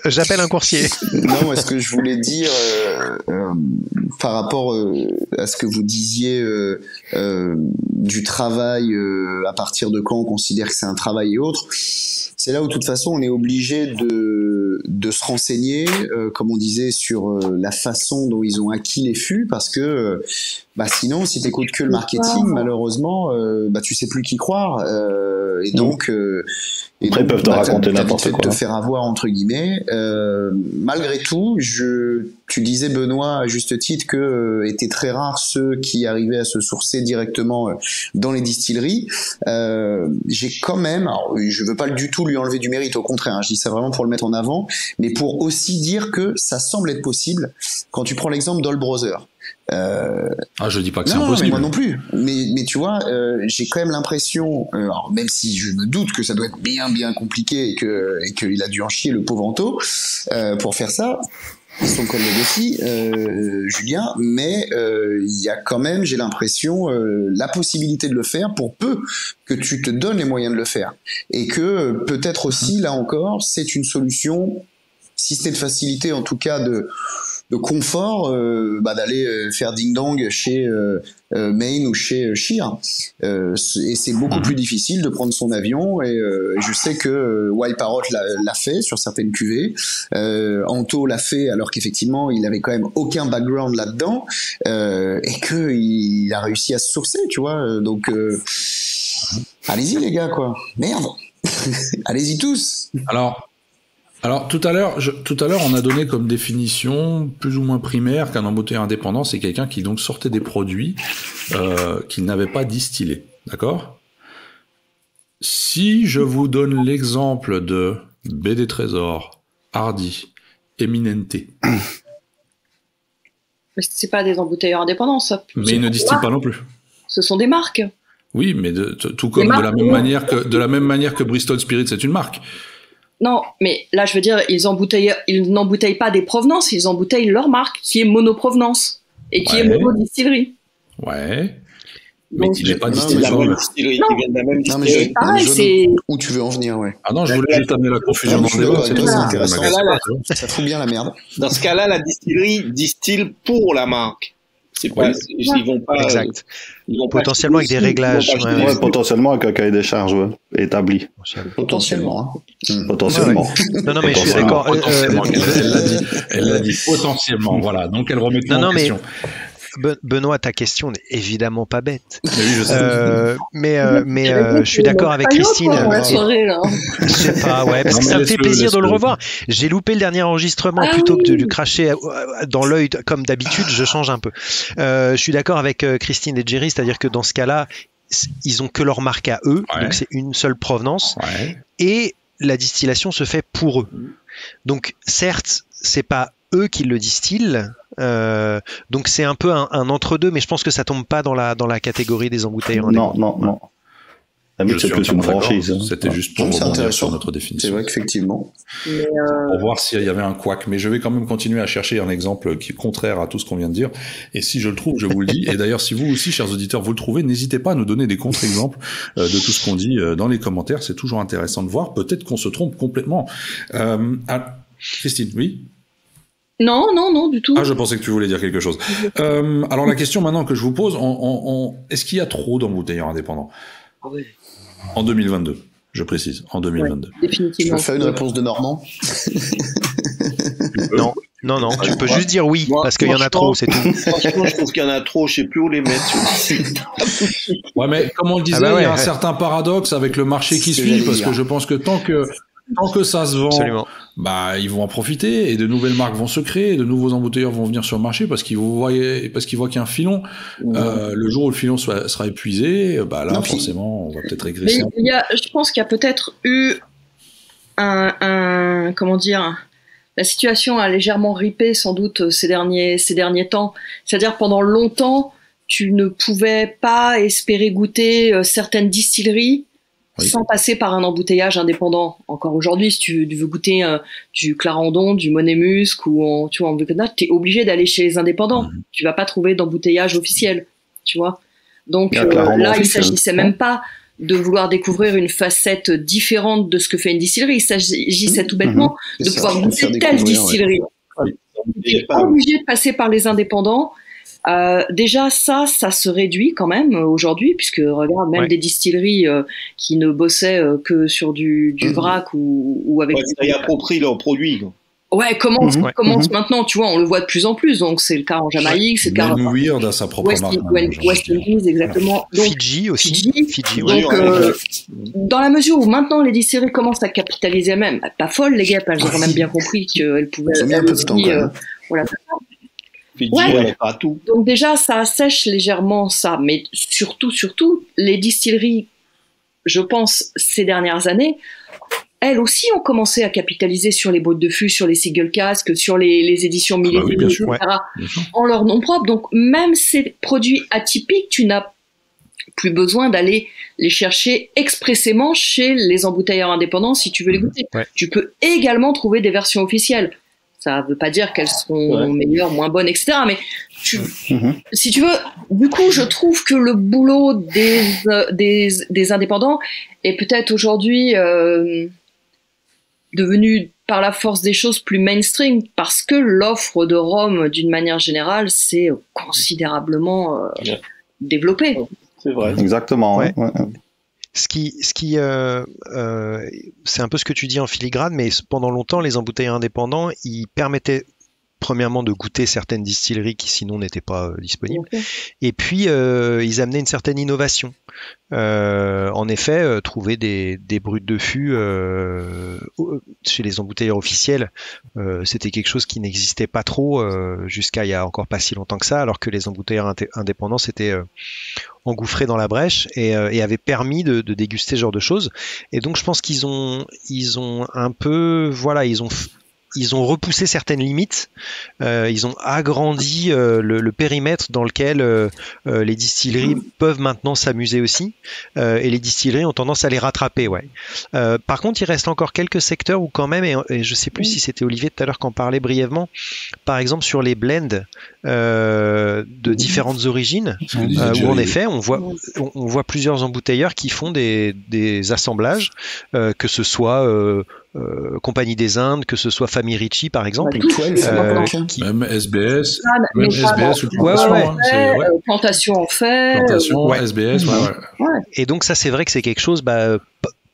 J'appelle un coursier. Non, moi, ce que je voulais dire par rapport à ce que vous disiez du travail, à partir de quand on considère que c'est un travail et autres, c'est là où de toute façon on est obligé de se renseigner, comme on disait, sur la façon dont ils ont acquis les fûts, parce que sinon, si t'écoutes que le marketing, malheureusement, tu sais plus qui croire, et donc après, ils peuvent te raconter n'importe quoi. Te faire avoir, entre guillemets. Malgré tout, tu disais, Benoît, à juste titre, que étaient très rares ceux qui arrivaient à se sourcer directement dans les distilleries. J'ai quand même, alors, je veux pas du tout lui enlever du mérite, au contraire, je dis ça vraiment pour le mettre en avant, mais pour aussi dire que ça semble être possible quand tu prends l'exemple d'All Brother. Je dis pas que c'est impossible. impossible. Moi non plus. Mais tu vois, j'ai quand même l'impression, alors même si je me doute que ça doit être bien compliqué et qu'il a dû en chier le pauvre Anto pour faire ça, son collègue aussi, Julien, mais il y a quand même, j'ai l'impression, la possibilité de le faire pour peu que tu te donnes les moyens de le faire. Et que peut-être aussi, là encore, c'est une solution, si ce n'est de facilité, en tout cas de confort, d'aller faire ding-dong chez Maine ou chez Shear. Et c'est beaucoup plus difficile de prendre son avion, et je sais que Wild Parrot l'a fait sur certaines cuvées, Anto l'a fait alors qu'effectivement il avait quand même aucun background là-dedans, et qu'il a réussi à se sourcer, tu vois, donc allez-y les gars, quoi, merde. Allez-y tous. Alors Alors tout à l'heure, on a donné comme définition plus ou moins primaire qu'un embouteilleur indépendant, c'est quelqu'un qui donc sortait des produits qu'il n'avait pas distillés, d'accord? Si je vous donne l'exemple de BD Trésor, Hardy, Eminente, Mais c'est pas des embouteilleurs indépendants, ça. mais ils ne distillent pas non plus. Ce sont des marques. Oui, mais tout comme de la même manière que Bristol Spirit, c'est une marque. Non, mais là, je veux dire, ils n'embouteillent pas des provenances, ils embouteillent leur marque, qui est monoprovenance, et qui est monodistillerie. Ouais. Mais Donc, qui n'est pas C'est distillé. la même distillerie, qui vient de la même Non, mais distillerie. pareil, je c'est- où tu veux en venir, ouais. Ah non, je voulais juste amener la confusion Non, dans je le suis débat. d'accord avec toi, c'est intéressant. Là, Ça fout bien la merde. dans ce cas-là, la distillerie distille pour la marque. C'est pas, ils vont pas. Exact. Ils vont pas- Potentiellement avec des réglages. ils vont pas Ouais. acheter Ouais, potentiellement avec un cahier des charges établi. Potentiellement. Hein. Potentiellement. Non, mais je suis d'accord. Potentiellement, elle l'a dit potentiellement, voilà. Donc elle remet tout Non, en mais question. Benoît, ta question n'est évidemment pas bête. Mais oui, je sais. Je suis d'accord avec Christine. Dans la soirée, là. Je sais pas, ouais, parce Non, que mais ça me fait laisse-le, plaisir de le laisse-le. revoir. J'ai loupé le dernier enregistrement, Ah plutôt que de oui. lui cracher dans l'œil comme d'habitude, je change un peu. Je suis d'accord avec Christine et Jerry, c'est-à-dire que dans ce cas-là, ils ont que leur marque à eux, Ouais. donc c'est une seule provenance, Ouais. et la distillation se fait pour eux. Donc certes, c'est pas eux qui le distillent. Donc c'est un peu un entre-deux, mais je pense que ça tombe pas dans la catégorie des embouteilleurs Non, indépendants. non, non. La Je mythe, c'est suis plus une entièrement franchise. d'accord. hein. C'était juste pour Non, c'est rebondir intéressant. sur notre C'est définition. vrai qu'effectivement. Mais, Pour voir s'il y avait un couac. Mais je vais quand même continuer à chercher un exemple qui est contraire à tout ce qu'on vient de dire. Et si je le trouve, je vous le dis. Et d'ailleurs, si vous aussi, chers auditeurs, vous le trouvez, n'hésitez pas à nous donner des contre-exemples de tout ce qu'on dit dans les commentaires. C'est toujours intéressant de voir. Peut-être qu'on se trompe complètement. Christine, oui? non, du tout. Ah, je pensais que tu voulais dire quelque chose. Alors la question maintenant que je vous pose, est-ce qu'il y a trop d'embouteilleurs indépendants Oui. en 2022? Je précise, en 2022. Je Définitivement. peux faire une réponse de Normand. Non, tu peux juste dire oui, Moi, parce qu'il y en a trop, c'est tout. Franchement, je trouve qu'il y en a trop. Je sais plus où les mettre. Ouais, mais comme on le disait, Ah bah ouais, il y a un ouais. certain paradoxe avec le marché qui C'est ce que suit, j'allais parce dire. que je pense que tant que ça se vend, Absolument. bah ils vont en profiter et de nouvelles marques vont se créer, de nouveaux embouteilleurs vont venir sur le marché parce qu'ils voient qu'il y a un filon. Le jour où le filon sera épuisé, bah là Non, puis- forcément, on va peut-être Mais régresser. je pense qu'il y a peut-être eu comment dire, la situation a légèrement ripé sans doute ces derniers temps. C'est-à-dire pendant longtemps, tu ne pouvais pas espérer goûter certaines distilleries Oui. sans passer par un embouteillage indépendant. Encore aujourd'hui, si tu veux goûter du Clarendon, du Monémusc ou en Vulcana, tu es obligé d'aller chez les indépendants. Tu vas pas trouver d'embouteillage officiel, tu vois. Donc Il y a Clarendon là, il officiel. s'agissait même pas de vouloir découvrir une facette différente de ce que fait une distillerie. Il s'agissait tout bêtement C'est de ça, pouvoir de faire goûter telle découvrir, ouais. distillerie. Tu es obligé de passer par les indépendants. Déjà, ça se réduit quand même aujourd'hui, puisque regarde, même Ouais. des distilleries qui ne bossaient que sur du vrac ou avec... Ouais, ils approprient leurs produits. quoi. Ouais, commence Mhm. maintenant, tu vois, on le voit de plus en plus. Donc c'est le cas en Jamaïque, c'est le cas Même Weird a sa propre West, marque. West Indies, exactement. Donc, Fidji aussi. Fidji. Fidji, ouais. Donc, ouais. dans la mesure où maintenant les distilleries commencent à capitaliser elles-mêmes, pas folle les guêpes, elles ont quand même bien compris qu'elles pouvaient. Ils ont mis un peu de temps, quand même. Voilà. Fidji, Ouais. elle est pas tout. Donc déjà, ça assèche légèrement ça, mais surtout, les distilleries, je pense, ces dernières années, elles aussi ont commencé à capitaliser sur les boîtes de fût, sur les single casques, sur les éditions bah oui, millénaires, bien etc., sûr, ouais. en leur nom propre. Donc même ces produits atypiques, tu n'as plus besoin d'aller les chercher expressément chez les embouteilleurs indépendants si tu veux les goûter. Ouais. Tu peux également trouver des versions officielles. Ça veut pas dire qu'elles seront meilleures, moins bonnes, etc. Mais si tu veux, du coup, je trouve que le boulot des indépendants est peut-être aujourd'hui devenu par la force des choses plus mainstream parce que l'offre de rhum d'une manière générale s'est considérablement développée. C'est vrai. Exactement. Ouais. Ouais. C'est un peu ce que tu dis en filigrane, mais pendant longtemps, les embouteilleurs indépendants, ils permettaient premièrement de goûter certaines distilleries qui sinon n'étaient pas disponibles. Ok. Et puis ils amenaient une certaine innovation. En effet, trouver des brutes de fût chez les embouteilleurs officiels, c'était quelque chose qui n'existait pas trop jusqu'à il y a encore pas si longtemps que ça, alors que les embouteilleurs indépendants s'étaient engouffrés dans la brèche et avaient permis de déguster ce genre de choses. Et donc je pense qu'ils ont un peu, voilà, ils ont repoussé certaines limites, ils ont agrandi le périmètre dans lequel les distilleries peuvent maintenant s'amuser aussi, et les distilleries ont tendance à les rattraper. Ouais. Par contre, il reste encore quelques secteurs où quand même, et je sais plus si c'était Olivier tout à l'heure qui en parlait brièvement, par exemple sur les blends de différentes origines, où en effet on voit plusieurs embouteilleurs qui font des assemblages, que ce soit Compagnie des Indes, que ce soit Famille Ricci par exemple, même SBS, même SBS ou Plantation en fait, SBS, Et donc ça c'est vrai que c'est quelque chose,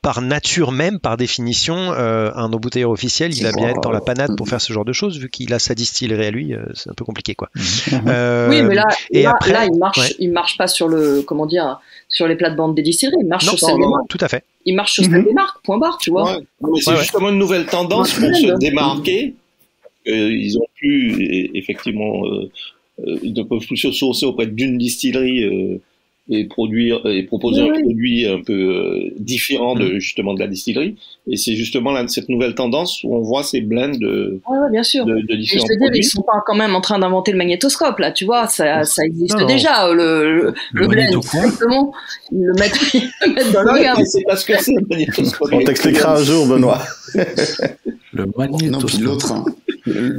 par nature même, par définition, un embouteilleur officiel, il va bien être dans la panade pour faire ce genre de choses, vu qu'il a sa distillerie à lui, c'est un peu compliqué, quoi. Oui, mais là, il marche pas sur sur les plates-bandes des distilleries, il marche sur celles des marques. Tout à fait. Il marche sur celles des marques, point barre, tu vois. Ouais. Mais c'est justement une nouvelle tendance pour se démarquer. Ils ont pu, effectivement, ils ne peuvent plus se sourcer auprès d'une distillerie et proposer un produit un peu différent justement de la distillerie. Et c'est justement cette nouvelle tendance où on voit ces blends bien sûr. de différents produits. produits. Ils sont pas quand même en train d'inventer le magnétoscope, là, tu vois, ça existe déjà, le blend, simplement, ils le mettent dans l'organe. C'est parce que c'est le magnétoscope. On t'expliquera un jour, Benoît. Le magnétoscope. Non, puis l'autre,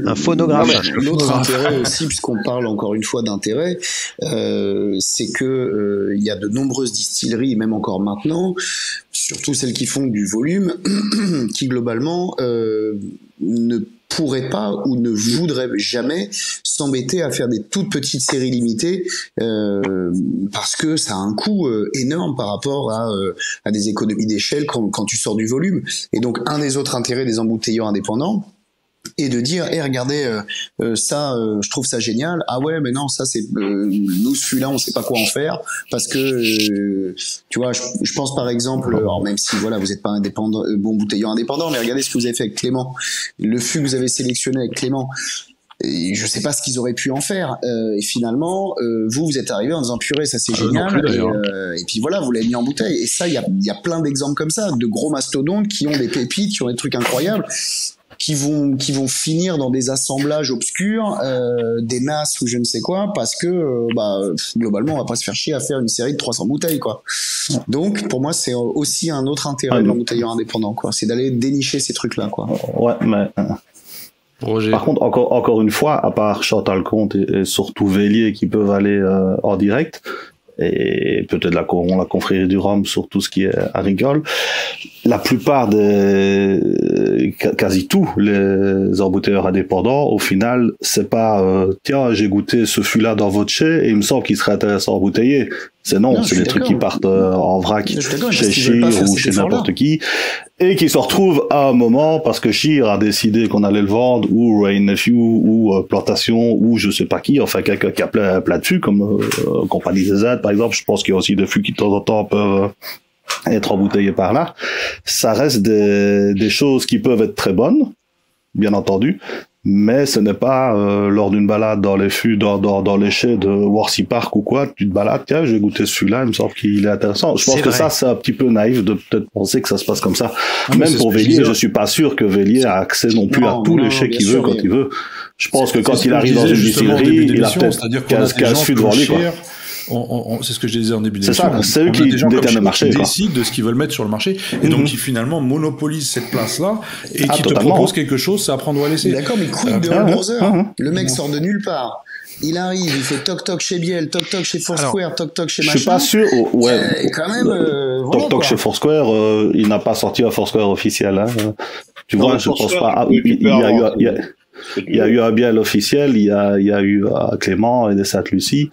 un phonographe. L'autre intérêt aussi, puisqu'on parle encore une fois d'intérêt, c'est que il y a de nombreuses distilleries, même encore maintenant, surtout celles qui font du volume, qui globalement ne pourraient pas ou ne voudraient jamais s'embêter à faire des toutes petites séries limitées parce que ça a un coût énorme par rapport à des économies d'échelle quand tu sors du volume. Et donc un des autres intérêts des embouteilleurs indépendants, et de dire regardez ça je trouve ça génial, ah ouais mais non ça c'est nous ce fût là on sait pas quoi en faire parce que tu vois je pense par exemple, alors même si voilà vous n'êtes pas indépendant, bon bouteilleur indépendant, mais regardez ce que vous avez fait avec Clément, le fût que vous avez sélectionné avec Clément, et je sais pas ce qu'ils auraient pu en faire, et finalement vous êtes arrivé en disant purée ça c'est génial, et puis voilà vous l'avez mis en bouteille. Et ça il y a plein d'exemples comme ça de gros mastodontes qui ont des pépites, qui ont des trucs incroyables, qui vont finir dans des assemblages obscurs, des NAS ou je ne sais quoi, parce que globalement on va pas se faire chier à faire une série de 300 bouteilles quoi. Donc pour moi c'est aussi un autre intérêt de l'embouteilleur indépendant quoi, c'est d'aller dénicher ces trucs là quoi. Ouais, mais Roger. Par contre encore une fois, à part Chantal Comte et surtout Vélier qui peuvent aller en direct, et peut-être la confrérie du rhum sur tout ce qui est agricole, la plupart quasi tous les embouteilleurs indépendants, au final, c'est pas tiens, j'ai goûté ce fût-là dans votre chai et il me semble qu'il serait intéressant à embouteiller. C'est des trucs qui partent en vrac chez Chir ou chez n'importe qui, et qui se retrouvent à un moment parce que Chir a décidé qu'on allait le vendre, ou Rain Nephew, ou Plantation, ou je sais pas qui, enfin quelqu'un qui a plein de fûts, comme Compagnie des Indes par exemple. Je pense qu'il y a aussi des fûts qui de temps en temps peuvent être embouteillés par là. Ça reste des choses qui peuvent être très bonnes, bien entendu, mais ce n'est pas lors d'une balade dans les fûts, dans les chais de Worthy Park ou quoi, tu te balades, tiens, je vais goûter ce fût-là, il me semble qu'il est intéressant. Je pense que ça, c'est un petit peu naïf de peut-être penser que ça se passe comme ça. Même pour Vélier, je suis pas sûr que Vélier a accès non plus à tous les chais qu'il veut quand il veut. Je pense que quand il arrive dans une distillerie, il a peut-être 15 fûts devant lui, quoi. C'est ce que je disais en début d'émission. C'est ça, c'est eux qui détiennent le marché. Qui décident de ce qu'ils veulent mettre sur le marché, et donc qui finalement monopolisent cette place-là, et qui te proposent quelque chose, c'est à prendre ou à laisser. D'accord, mais quid de Old Brother? Le mec sort de nulle part. Il arrive, il fait toc-toc chez Biel, toc-toc chez Foursquare, toc-toc chez machin. Je suis pas sûr, quand même, toc-toc chez Foursquare, il n'a pas sorti un Foursquare officiel, hein. Tu vois, je pense pas. Il y a eu un Biel officiel, il y a eu Clément et des Sainte-Lucie.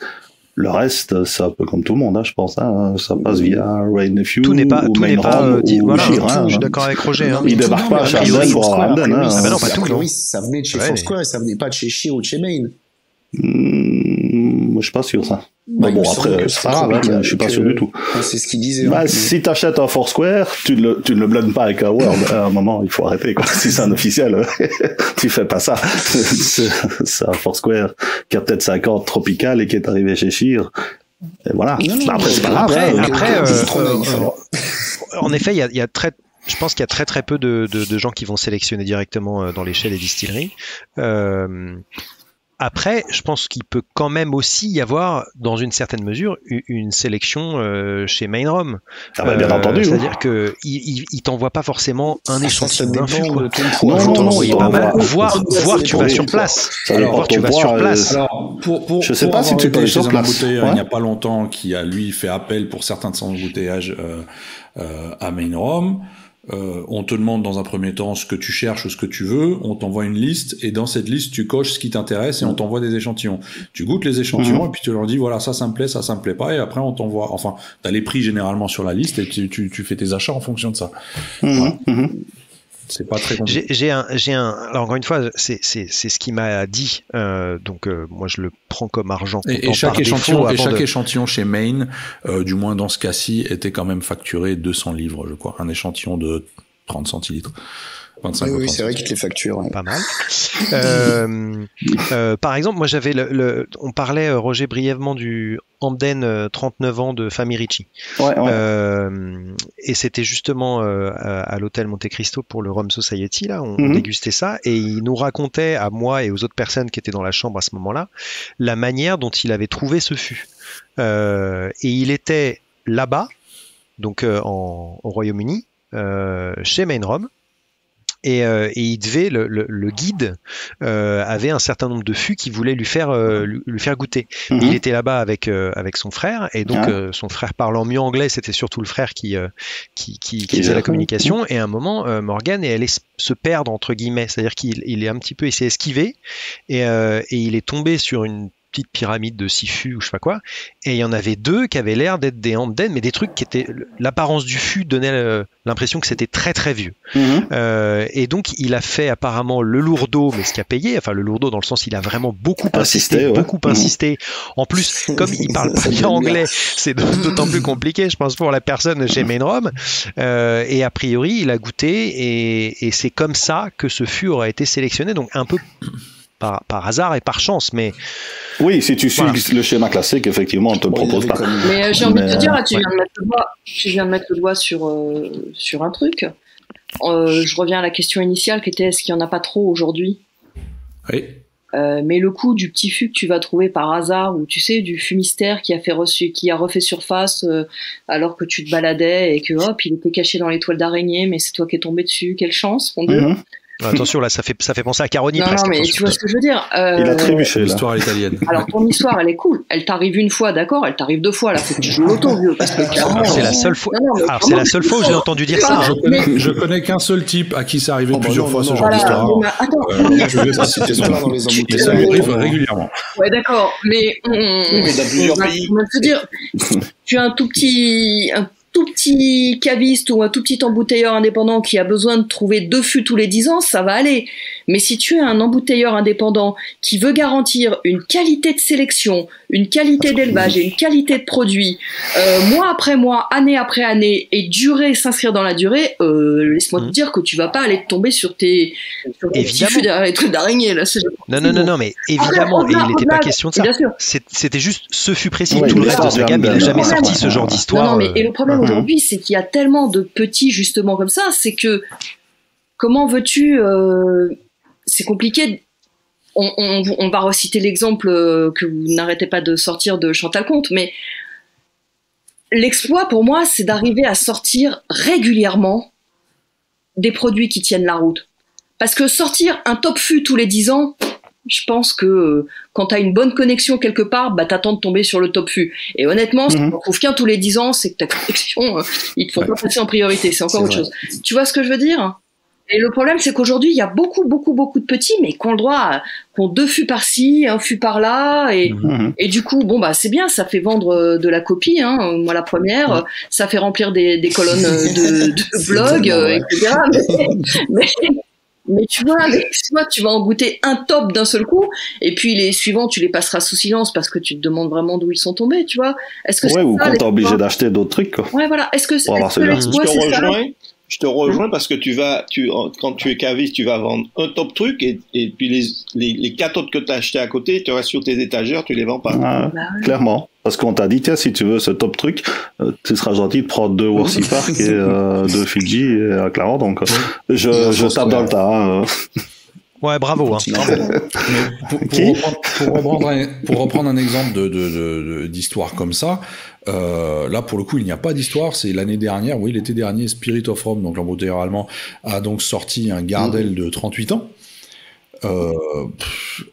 Le reste, c'est un peu comme tout le monde, hein, je pense. Hein. Ça passe via Ray Nephew. Tout n'est pas, voilà, je suis d'accord avec Roger. Hein. Il débarque pas à Charden pour Ramden. Hein. Ah bah non, pas tout. Oui, ça venait de chez Foursquare et ça venait pas de chez Sheer ou de chez Main. Moi, je suis pas sûr ça. Bon, après, c'est pas grave, je suis pas sûr du tout. C'est ce qu'il disait. Bah, si t'achètes un Foursquare, tu ne le blends pas avec un Word. À un moment, il faut arrêter, quoi. Si c'est un officiel, tu fais pas ça. C'est un Foursquare qui a peut-être 50 Tropical et qui est arrivé chez Sheer. Et voilà. Non, après, c'est pas grave. En effet, je pense qu'il y a très peu de gens qui vont sélectionner directement dans les chais des distilleries. Après, je pense qu'il peut quand même aussi y avoir, dans une certaine mesure, une sélection chez Main Rum. Bien entendu. C'est-à-dire que il t'envoie pas forcément un échantillon d'un fût. Non, il pas mal. Voir tu vas sur place. Alors, tu vas sur place. Alors, je sais pas si tu peux aller sur place. Il n'y a pas longtemps, qui a lui fait appel pour certains de son embouteillage à Main Rum. On te demande dans un premier temps ce que tu cherches ou ce que tu veux, on t'envoie une liste et dans cette liste tu coches ce qui t'intéresse et on t'envoie des échantillons. Tu goûtes les échantillons et puis tu leur dis voilà ça me plaît, ça me plaît pas et après on t'envoie, enfin t'as les prix généralement sur la liste et tu fais tes achats en fonction de ça. Voilà. C'est pas très compliqué. Alors encore une fois, c'est ce qu'il m'a dit. Donc moi je le prends comme argent. Et chaque échantillon chez Main, du moins dans ce cas-ci, était quand même facturé 200 livres, je crois. Un échantillon de 30 centilitres. 25 oui, c'est vrai qu'il te les facture. Ouais. Pas mal. Par exemple, moi j'avais on parlait, Roger, brièvement du Hamden 39 ans de Famille Ricci. Ouais. Et c'était justement à l'hôtel Monte Cristo pour le Rum Society, là, on dégustait ça, et il nous racontait, à moi et aux autres personnes qui étaient dans la chambre à ce moment-là, la manière dont il avait trouvé ce fût. Et il était là-bas, donc au Royaume-Uni, chez Main Rum, et il devait, le guide avait un certain nombre de fûts qu'il voulait lui faire goûter. Il était là-bas avec son frère, et donc son frère parlant mieux anglais, c'était surtout le frère qui faisait la communication, et à un moment Morgan est allé se perdre entre guillemets, c'est-à-dire qu'il est un petit peu essayé d'esquiver, et il est tombé sur une petite pyramide de 6 fûts ou je sais pas quoi, et il y en avait 2 qui avaient l'air d'être des Hamden, mais des trucs qui étaient, l'apparence du fût donnait l'impression que c'était très très vieux. Et donc il a fait apparemment le lourdeau, mais ce qui a payé, enfin le lourdeau dans le sens il a vraiment beaucoup insisté. En plus, comme il parle pas bien anglais, c'est d'autant plus compliqué, je pense, pour la personne chez Main Rum. Et a priori, il a goûté, et c'est comme ça que ce fût aurait été sélectionné, donc un peu par hasard et par chance, mais oui, si tu suis le schéma classique, effectivement, on te le propose pas. Mais j'ai envie de te dire, tu viens de mettre le doigt sur un truc. Je reviens à la question initiale qui était est-ce qu'il n'y en a pas trop aujourd'hui? Oui. Mais le coup du petit fût que tu vas trouver par hasard, ou tu sais, du fût mystère qui a refait surface alors que tu te baladais et que hop, il était caché dans les toiles d'araignée, mais c'est toi qui es tombé dessus, quelle chance, mon Dieu. Attention, là, ça fait penser à Caroni presque. Non, mais tu vois ce que je veux dire. Il a trébuché, l'histoire italienne. Alors, ton histoire, elle est cool. Elle t'arrive une fois, d'accord, elle t'arrive 2 fois, là, faut que tu joues l'auto, vieux, parce que clairement. C'est la seule fois. C'est la seule fois où j'ai entendu dire ça. Je connais qu'un seul type à qui c'est arrivé plusieurs fois ce genre d'histoire. Attends. Je vais pas citer son nom. Et ça lui arrive régulièrement. Ouais, d'accord, mais dans plusieurs pays. On va te dire, tu as un tout petit caviste ou un tout petit embouteilleur indépendant qui a besoin de trouver 2 fûts tous les 10 ans, ça va aller. Mais si tu es un embouteilleur indépendant qui veut garantir une qualité de sélection, une qualité d'élevage et une qualité de produit, mois après mois, année après année, et s'inscrire dans la durée, laisse-moi te dire que tu vas pas aller tomber sur tes petits fûts derrière les trucs d'araignée. Là, non, mais évidemment, et il n'était pas question de ça. C'était juste ce fût précis. Tout le reste de sa gamme, il n'a jamais sorti ce genre d'histoire. Et le problème aujourd'hui, c'est qu'il y a tellement de petits, justement, comme ça, c'est que comment veux-tu... c'est compliqué. On va reciter l'exemple que vous n'arrêtez pas de sortir de Chantal Comte, mais l'exploit pour moi, c'est d'arriver à sortir régulièrement des produits qui tiennent la route. Parce que sortir un top fût tous les 10 ans, je pense que quand t'as une bonne connexion quelque part, bah t'attends de tomber sur le top fût. Et honnêtement, si t'en trouves qu'un tous les 10 ans, c'est que ta connexion, ils te font pas passer en priorité. C'est encore autre chose. Tu vois ce que je veux dire ? Et le problème, c'est qu'aujourd'hui, il y a beaucoup de petits, mais qui ont le droit, qui ont 2 fûts par-ci, 1 fût par-là, et du coup, bon, bah, c'est bien, ça fait vendre de la copie, hein. Moi, la première, ça fait remplir des colonnes de blog, etc. Mais tu vois, tu vas en goûter un top d'un seul coup, et puis les suivants, tu les passeras sous silence parce que tu te demandes vraiment d'où ils sont tombés, tu vois. Est-ce que ou quand t'es obligé d'acheter d'autres trucs, quoi. Ouais, voilà. Est-ce que l'exploit, c'est ça? Je te rejoins parce que quand tu es caviste, tu vas vendre un top truc et puis les 4 autres que tu as achetés à côté, tu restes sur tes étagères, tu les vends pas. Ah, clairement. Parce qu'on t'a dit, tiens, si tu veux ce top truc, tu seras gentil de prendre 2 Worthy Park et 2 Fiji et clairement, donc je tape dans le tas. Hein. Ouais, bravo. Hein. Pour reprendre un exemple d'histoire comme ça, là pour le coup il n'y a pas d'histoire, c'est l'année dernière, oui l'été dernier, Spirit of Rome, donc l'embouteilleur allemand, a donc sorti un Gardel de 38 ans.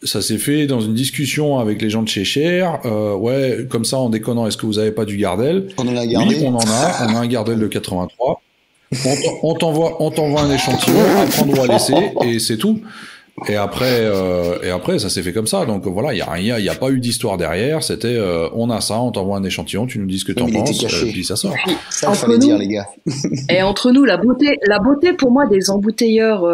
Ça s'est fait dans une discussion avec les gens de chez Cher. Ouais, comme ça en déconnant, est-ce que vous avez pas du Gardel? On en a gardé. Oui, on a un Gardel de 83. On t'envoie un échantillon à prendre ou à laisser et c'est tout. Et après, ça s'est fait comme ça. Donc voilà, il y a pas eu d'histoire derrière. C'était, on a ça, on t'envoie un échantillon, tu nous dis ce que t'en penses, puis ça sort. Ça, il fallait dire, les gars. Et entre nous, la beauté pour moi des embouteilleurs,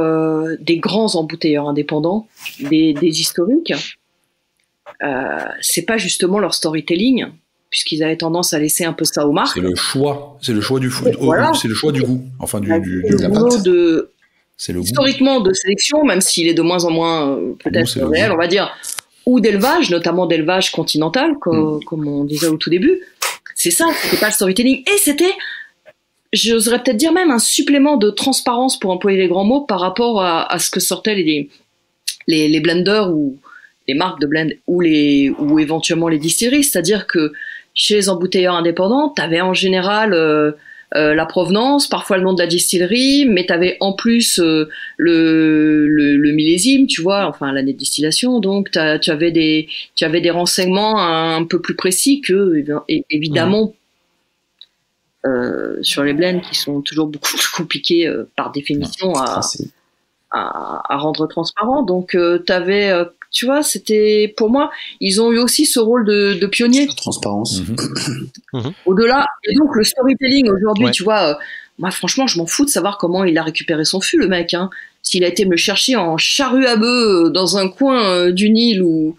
des grands embouteilleurs indépendants, des historiques, c'est pas justement leur storytelling, puisqu'ils avaient tendance à laisser un peu ça aux marques. C'est le choix du voilà. C'est le choix du goût, enfin du historiquement de sélection, même s'il est de moins en moins peut-être réel, on va dire, ou d'élevage, notamment d'élevage continental, comme on disait au tout début. C'est ça, c'était pas le storytelling. Et c'était, j'oserais peut-être dire même, un supplément de transparence, pour employer les grands mots, par rapport à ce que sortaient les blenders ou les marques de blend ou éventuellement les distilleries. C'est-à-dire que chez les embouteilleurs indépendants, t'avais en général la provenance, parfois le nom de la distillerie, mais t'avais en plus le millésime, tu vois, enfin l'année de distillation. Donc tu avais des renseignements un peu plus précis que évidemment sur les blends qui sont toujours beaucoup plus compliqués par définition à rendre transparent. Donc t'avais tu vois, c'était, pour moi, ils ont eu aussi ce rôle de pionnier. La transparence. Au-delà, et donc le storytelling aujourd'hui, tu vois, moi franchement, je m'en fous de savoir comment il a récupéré son fût, le mec, hein. S'il a été me le chercher en charrue à bœuf dans un coin du Nil ou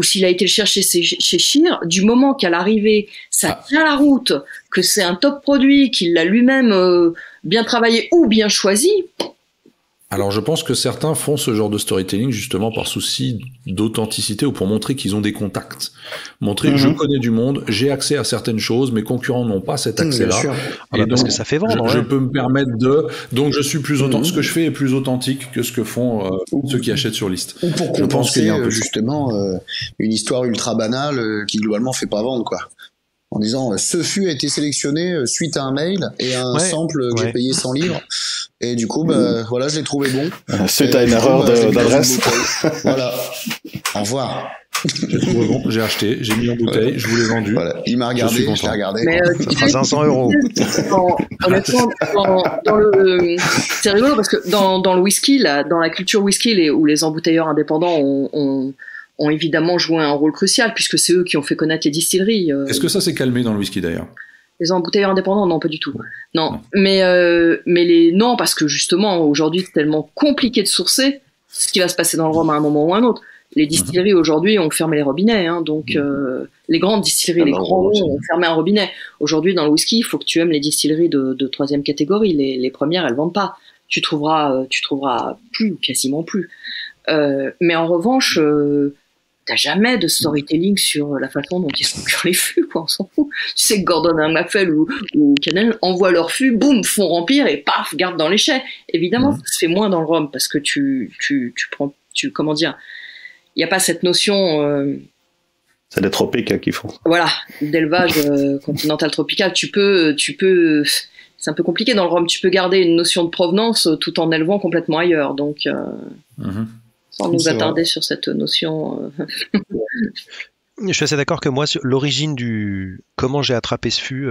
s'il a été le chercher chez Scheer, du moment qu'à l'arrivée, ça tient la route, que c'est un top produit, qu'il l'a lui-même bien travaillé ou bien choisi. Alors je pense que certains font ce genre de storytelling justement par souci d'authenticité ou pour montrer qu'ils ont des contacts. Montrer que je connais du monde, j'ai accès à certaines choses, mes concurrents n'ont pas cet accès-là. Et donc, parce que ça fait vendre. Je peux me permettre donc je suis plus authentique. Ce que je fais est plus authentique que ce que font ceux qui achètent sur liste. Ou pour compenser justement une histoire ultra banale qui globalement fait pas vendre, quoi. En disant ce fût a été sélectionné suite à un mail et à un sample que j'ai payé 100 livres et du coup voilà, je l'ai trouvé bon suite à une erreur d'adresse. Voilà, au revoir. J'ai trouvé bon, j'ai acheté, j'ai mis en bouteille, je vous l'ai vendu. Voilà. Il m'a regardé, je l'ai regardé. Mais ça fera 500 €. Honnêtement, c'est rigolo parce que dans le whisky, dans la culture whisky, où les embouteilleurs indépendants ont évidemment joué un rôle crucial, puisque c'est eux qui ont fait connaître les distilleries. Est-ce que ça s'est calmé dans le whisky d'ailleurs? Les embouteilleurs indépendants, non, pas du tout. Non, mais non, parce que justement, aujourd'hui, c'est tellement compliqué de sourcer ce qui va se passer dans le rhum à un moment ou à un autre. Les distilleries aujourd'hui ont fermé les robinets, hein, donc les grandes distilleries, les grands ronds ont fermé un robinet. Aujourd'hui, dans le whisky, il faut que tu aimes les distilleries de troisième catégorie. Les premières, elles vendent pas. Tu trouveras plus, quasiment plus. Mais en revanche, t'as jamais de storytelling sur la façon dont ils sont sur les fûts, quoi, on s'en fout. Tu sais que Gordon Macphail ou Cannon envoient leur fût, boum, font remplir et paf, gardent dans les chais. Évidemment, ça se fait moins dans le rhum parce que tu prends, comment dire, il n'y a pas cette notion. C'est les tropiques qui font. Voilà, d'élevage continental tropical. Tu peux, c'est un peu compliqué dans le rhum. Tu peux garder une notion de provenance tout en élevant complètement ailleurs. Donc, sans nous attarder sur cette notion. Je suis assez d'accord que moi, sur l'origine du comment j'ai attrapé ce fût,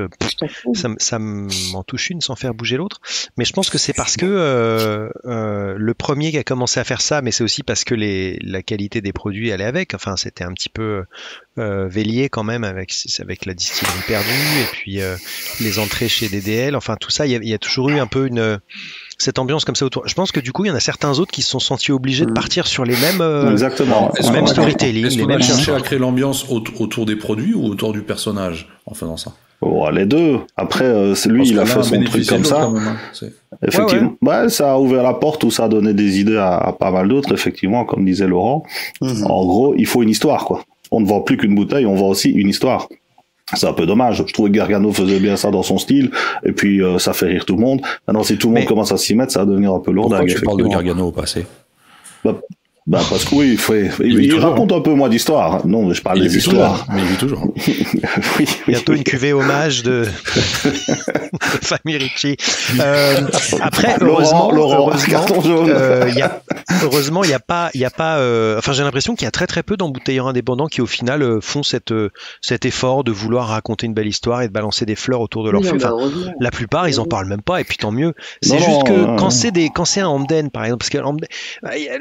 ça m'en touche une sans faire bouger l'autre. Mais je pense que c'est parce que le premier qui a commencé à faire ça, mais c'est aussi parce que la qualité des produits allait avec. Enfin, c'était un petit peu Vélier quand même avec la distillerie perdue et puis les entrées chez DDL. Enfin, tout ça, il y a toujours eu un peu cette ambiance comme ça autour. Je pense que du coup, il y en a certains autres qui se sont sentis obligés de partir sur les mêmes, Exactement. mêmes storytelling. Est-ce les qu'on a mêmes cherché à créer l'ambiance autour des produits ou autour du personnage en faisant ça? Oh, les deux. Après, c'est lui, il a fait son truc comme ça. Effectivement. Ouais, ça a ouvert la porte ou ça a donné des idées à pas mal d'autres, effectivement, comme disait Laurent. En gros, il faut une histoire, quoi. On ne vend plus qu'une bouteille, on vend aussi une histoire. C'est un peu dommage. Je trouvais que Gargano faisait bien ça dans son style, et puis ça fait rire tout le monde. Maintenant, si tout le monde commence à s'y mettre, ça va devenir un peu lourd. Pourquoi tu parles de Gargano au passé? Bah parce que oui, il raconte un peu moins d'histoire. Non, je parle des histoires. Mais il vit toujours. Oui. Bientôt une cuvée hommage de famille Ricci. Après, heureusement, il y a pas. Enfin, j'ai l'impression qu'il y a très très peu d'embouteilleurs indépendants qui au final font cet effort de vouloir raconter une belle histoire et de balancer des fleurs autour de leur fût. Enfin, la plupart, ils en parlent même pas et puis tant mieux. C'est juste que quand c'est un Hamden, par exemple, parce que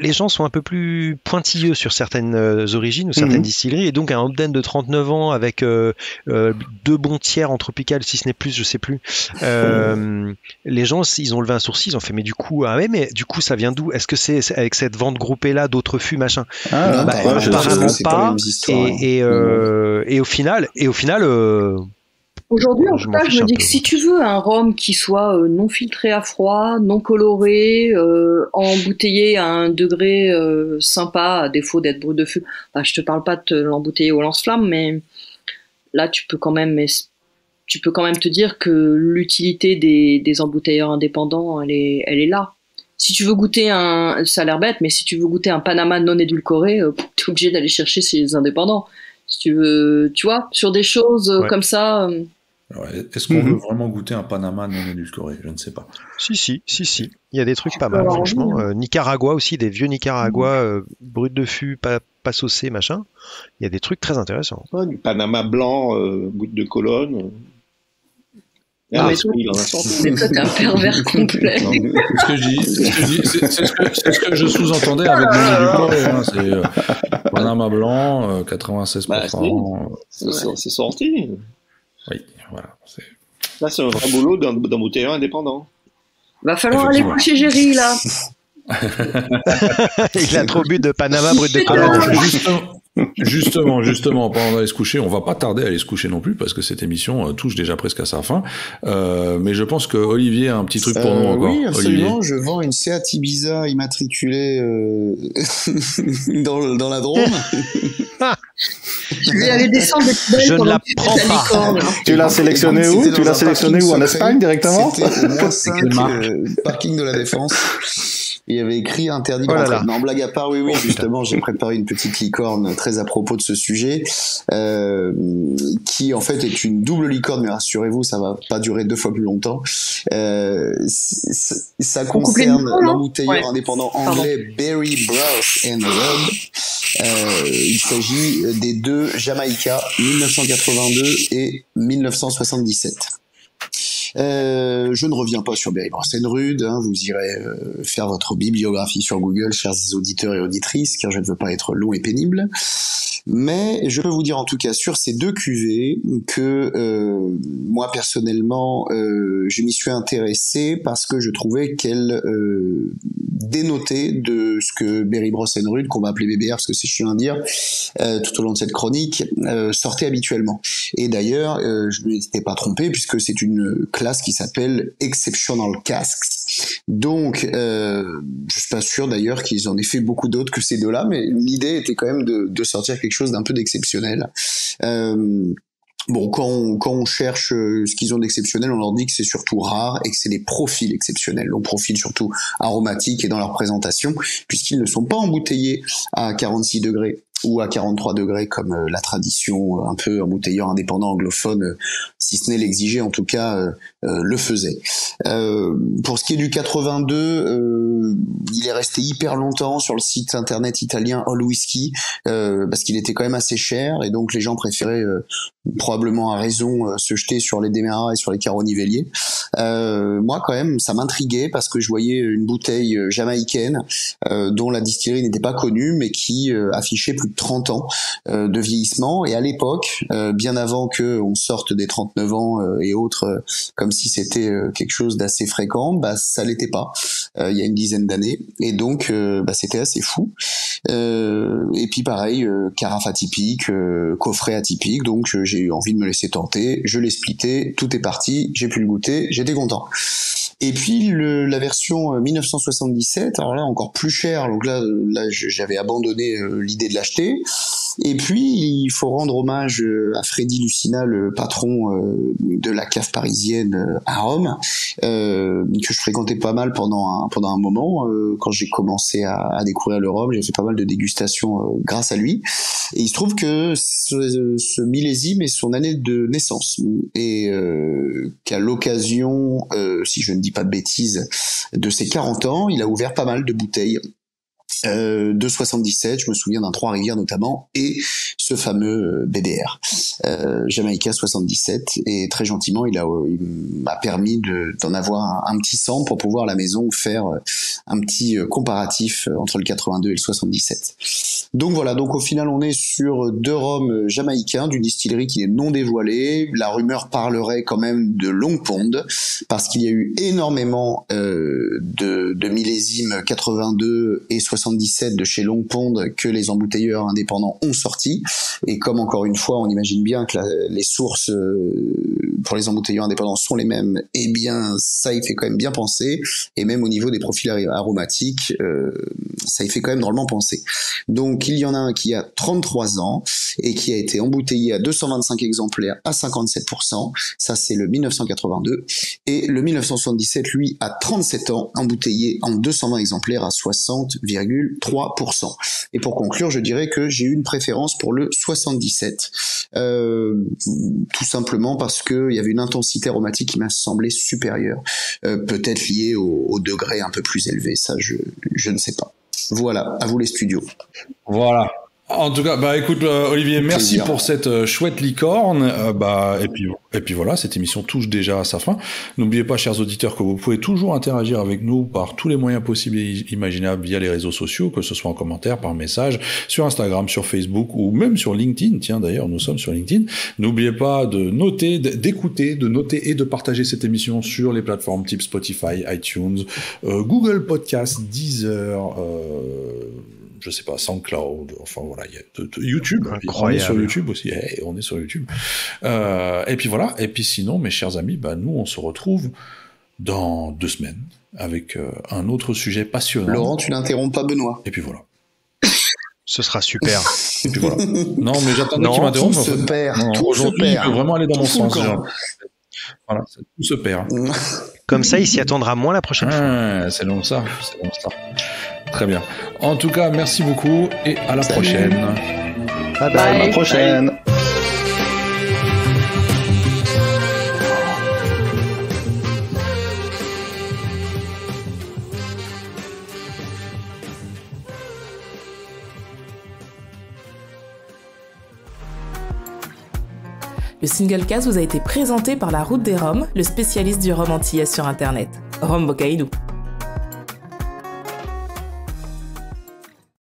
les gens sont un peu plus pointilleux sur certaines origines ou certaines distilleries, et donc un Hamden de 39 ans avec 2 bons tiers en tropical, si ce n'est plus, je sais plus. Les gens, ils ont levé un sourcil, ils ont fait mais du coup, mais du coup ça vient d'où? Est-ce que c'est avec cette vente groupée là d'autres fûts machin? Apparemment pas. Et au final. Aujourd'hui, en tout cas, je me dis que si tu veux un rhum qui soit non filtré à froid, non coloré, embouteillé à un degré sympa, à défaut d'être brut de fût, je te parle pas de l'embouteiller au lance-flamme, mais là, tu peux quand même te dire que l'utilité des embouteilleurs indépendants, elle est là. Si tu veux goûter ça a l'air bête, mais si tu veux goûter un Panama non édulcoré, t'es obligé d'aller chercher chez les indépendants. Si tu veux, tu vois, sur des choses comme ça. Est-ce qu'on veut vraiment goûter un Panama non édulcoré? Je ne sais pas. Si. Il y a des trucs pas mal, franchement. Nicaragua aussi, des vieux Nicaragua bruts de fût, pas saucés, machin. Il y a des trucs très intéressants. Ouais, du Panama blanc, goutte de Cologne. Mais toi, t'es un pervers complet. C'est ce que je sous-entendais avec non édulcoré. C'est Panama blanc, 96%. C'est sorti. Oui, voilà. Là, c'est un vrai boulot d'embouteilleur indépendant. Va falloir aller coucher Géry, là. Il a trop bu de Panama brut de Cologne. Justement, pendant d'aller se coucher, on va pas tarder à aller se coucher non plus parce que cette émission touche déjà presque à sa fin. Mais je pense que Olivier a un petit truc pour nous encore. Oui, absolument. Olivier. Je vends une Seat Ibiza immatriculée dans la Drôme. Je vais aller descendre des poubelles. Je ne la prends pas. Tu l'as sélectionné où? Tu l'as sélectionné où? En Espagne directement? C'était au moins 5 parking de la Défense. Il y avait écrit interdit de rentrer. Non, blague à part, oui, justement, j'ai préparé une petite licorne très à propos de ce sujet, qui en fait est une double licorne, mais rassurez-vous, ça va pas durer 2 fois plus longtemps. Ça concerne l'embouteilleur indépendant anglais Berry Bros and Rob. Il s'agit des 2 Jamaïca 1982 et 1977. Je ne reviens pas sur Berry Bros and Rudd, vous irez faire votre bibliographie sur Google, chers auditeurs et auditrices, car je ne veux pas être long et pénible. Mais je peux vous dire en tout cas sur ces 2 cuvées que moi personnellement je m'y suis intéressé parce que je trouvais qu'elles dénotaient de ce que Berry Bros and Rudd, qu'on va appeler BBR parce que c'est chiant à dire, tout au long de cette chronique, sortait habituellement. Et d'ailleurs, je ne m'étais pas trompé puisque c'est une classe qui s'appelle Exceptional Casks. Donc, je suis pas sûr d'ailleurs qu'ils en aient fait beaucoup d'autres que ces 2-là, mais l'idée était quand même de sortir quelque chose d'un peu d'exceptionnel. Bon, quand on cherche ce qu'ils ont d'exceptionnel, on leur dit que c'est surtout rare et que c'est des profils exceptionnels. Donc, profils surtout aromatiques et dans leur présentation, puisqu'ils ne sont pas embouteillés à 46 degrés ou à 43 degrés comme la tradition un peu embouteilleur indépendant anglophone, si ce n'est l'exigeait en tout cas, le faisait. Pour ce qui est du 82, il est resté hyper longtemps sur le site internet italien All Whisky parce qu'il était quand même assez cher et donc les gens préféraient probablement à raison se jeter sur les Demerara et sur les Caronnivellier. Moi quand même ça m'intriguait parce que je voyais une bouteille jamaïcaine dont la distillerie n'était pas connue mais qui affichait plus de 30 ans de vieillissement et à l'époque bien avant que on sorte des 39 ans et autres comme si c'était quelque chose d'assez fréquent, bah ça l'était pas il y a une dizaine d'années et donc c'était assez fou et puis pareil carafe atypique, coffret atypique, donc j'ai eu envie de me laisser tenter, je l'ai splitté, tout est parti, j'ai pu le goûter, j'étais content. Et puis la version 1977, alors là encore plus cher, donc là j'avais abandonné l'idée de l'acheter. Et puis il faut rendre hommage à Freddy Lucina, le patron de la cave parisienne à Rome, que je fréquentais pas mal pendant un moment quand j'ai commencé à découvrir le rhum. J'ai fait pas mal de dégustations grâce à lui. Et il se trouve que ce millésime est son année de naissance et qu'à l'occasion, si je ne dis pas de bêtises, de ses 40 ans, il a ouvert pas mal de bouteilles de 77, je me souviens d'un Trois-Rivières notamment, et ce fameux BBR Jamaica 77, et très gentiment il m'a permis d'en avoir un petit sample pour pouvoir à la maison faire un petit comparatif entre le 82 et le 77. Donc voilà, donc au final on est sur 2 rhums jamaïcains d'une distillerie qui est non dévoilée. La rumeur parlerait quand même de Long Pond parce qu'il y a eu énormément de millésimes 82 et 77 de chez Long Pond que les embouteilleurs indépendants ont sortis, et comme encore une fois on imagine bien que les sources pour les embouteilleurs indépendants sont les mêmes, et bien ça y fait quand même bien penser, et même au niveau des profils aromatiques ça y fait quand même drôlement penser. Donc il y en a un qui a 33 ans et qui a été embouteillé à 225 exemplaires à 57%, ça c'est le 1982, et le 1977 lui a 37 ans, embouteillé en 220 exemplaires à 60,3%. Et pour conclure, je dirais que j'ai eu une préférence pour le 77, tout simplement parce que il y avait une intensité aromatique qui m'a semblé supérieure, peut-être liée au degré un peu plus élevé, ça je ne sais pas. Voilà, à vous les studios. Voilà. En tout cas, bah écoute Olivier, merci pour cette chouette licorne. Et puis voilà, cette émission touche déjà à sa fin. N'oubliez pas, chers auditeurs, que vous pouvez toujours interagir avec nous par tous les moyens possibles et imaginables via les réseaux sociaux, que ce soit en commentaire, par message, sur Instagram, sur Facebook ou même sur LinkedIn. Tiens, d'ailleurs, nous sommes sur LinkedIn. N'oubliez pas de noter, d'écouter, de noter et de partager cette émission sur les plateformes type Spotify, iTunes, Google Podcast, Deezer, je sais pas, SoundCloud, enfin voilà, il y a YouTube. On est sur YouTube aussi, on est sur YouTube. Et puis voilà, et puis sinon, mes chers amis, bah, nous on se retrouve dans 2 semaines avec un autre sujet passionnant. Laurent, tu n'interromps pas Benoît. Et puis voilà. Ce sera super. Et puis voilà. Non, mais j'attendais qu'il m'interrompe. Tout se perd. Tout se perd. Il peut vraiment aller dans mon sens. Voilà, tout se perd. Comme ça, il s'y attendra moins la prochaine fois. C'est long ça. Très bien. En tout cas, merci beaucoup et à la prochaine. Bye bye. À la prochaine. Le Singlecast vous a été présenté par La Route des Roms, le spécialiste du rhum antillais sur Internet. Rhum Bocainou.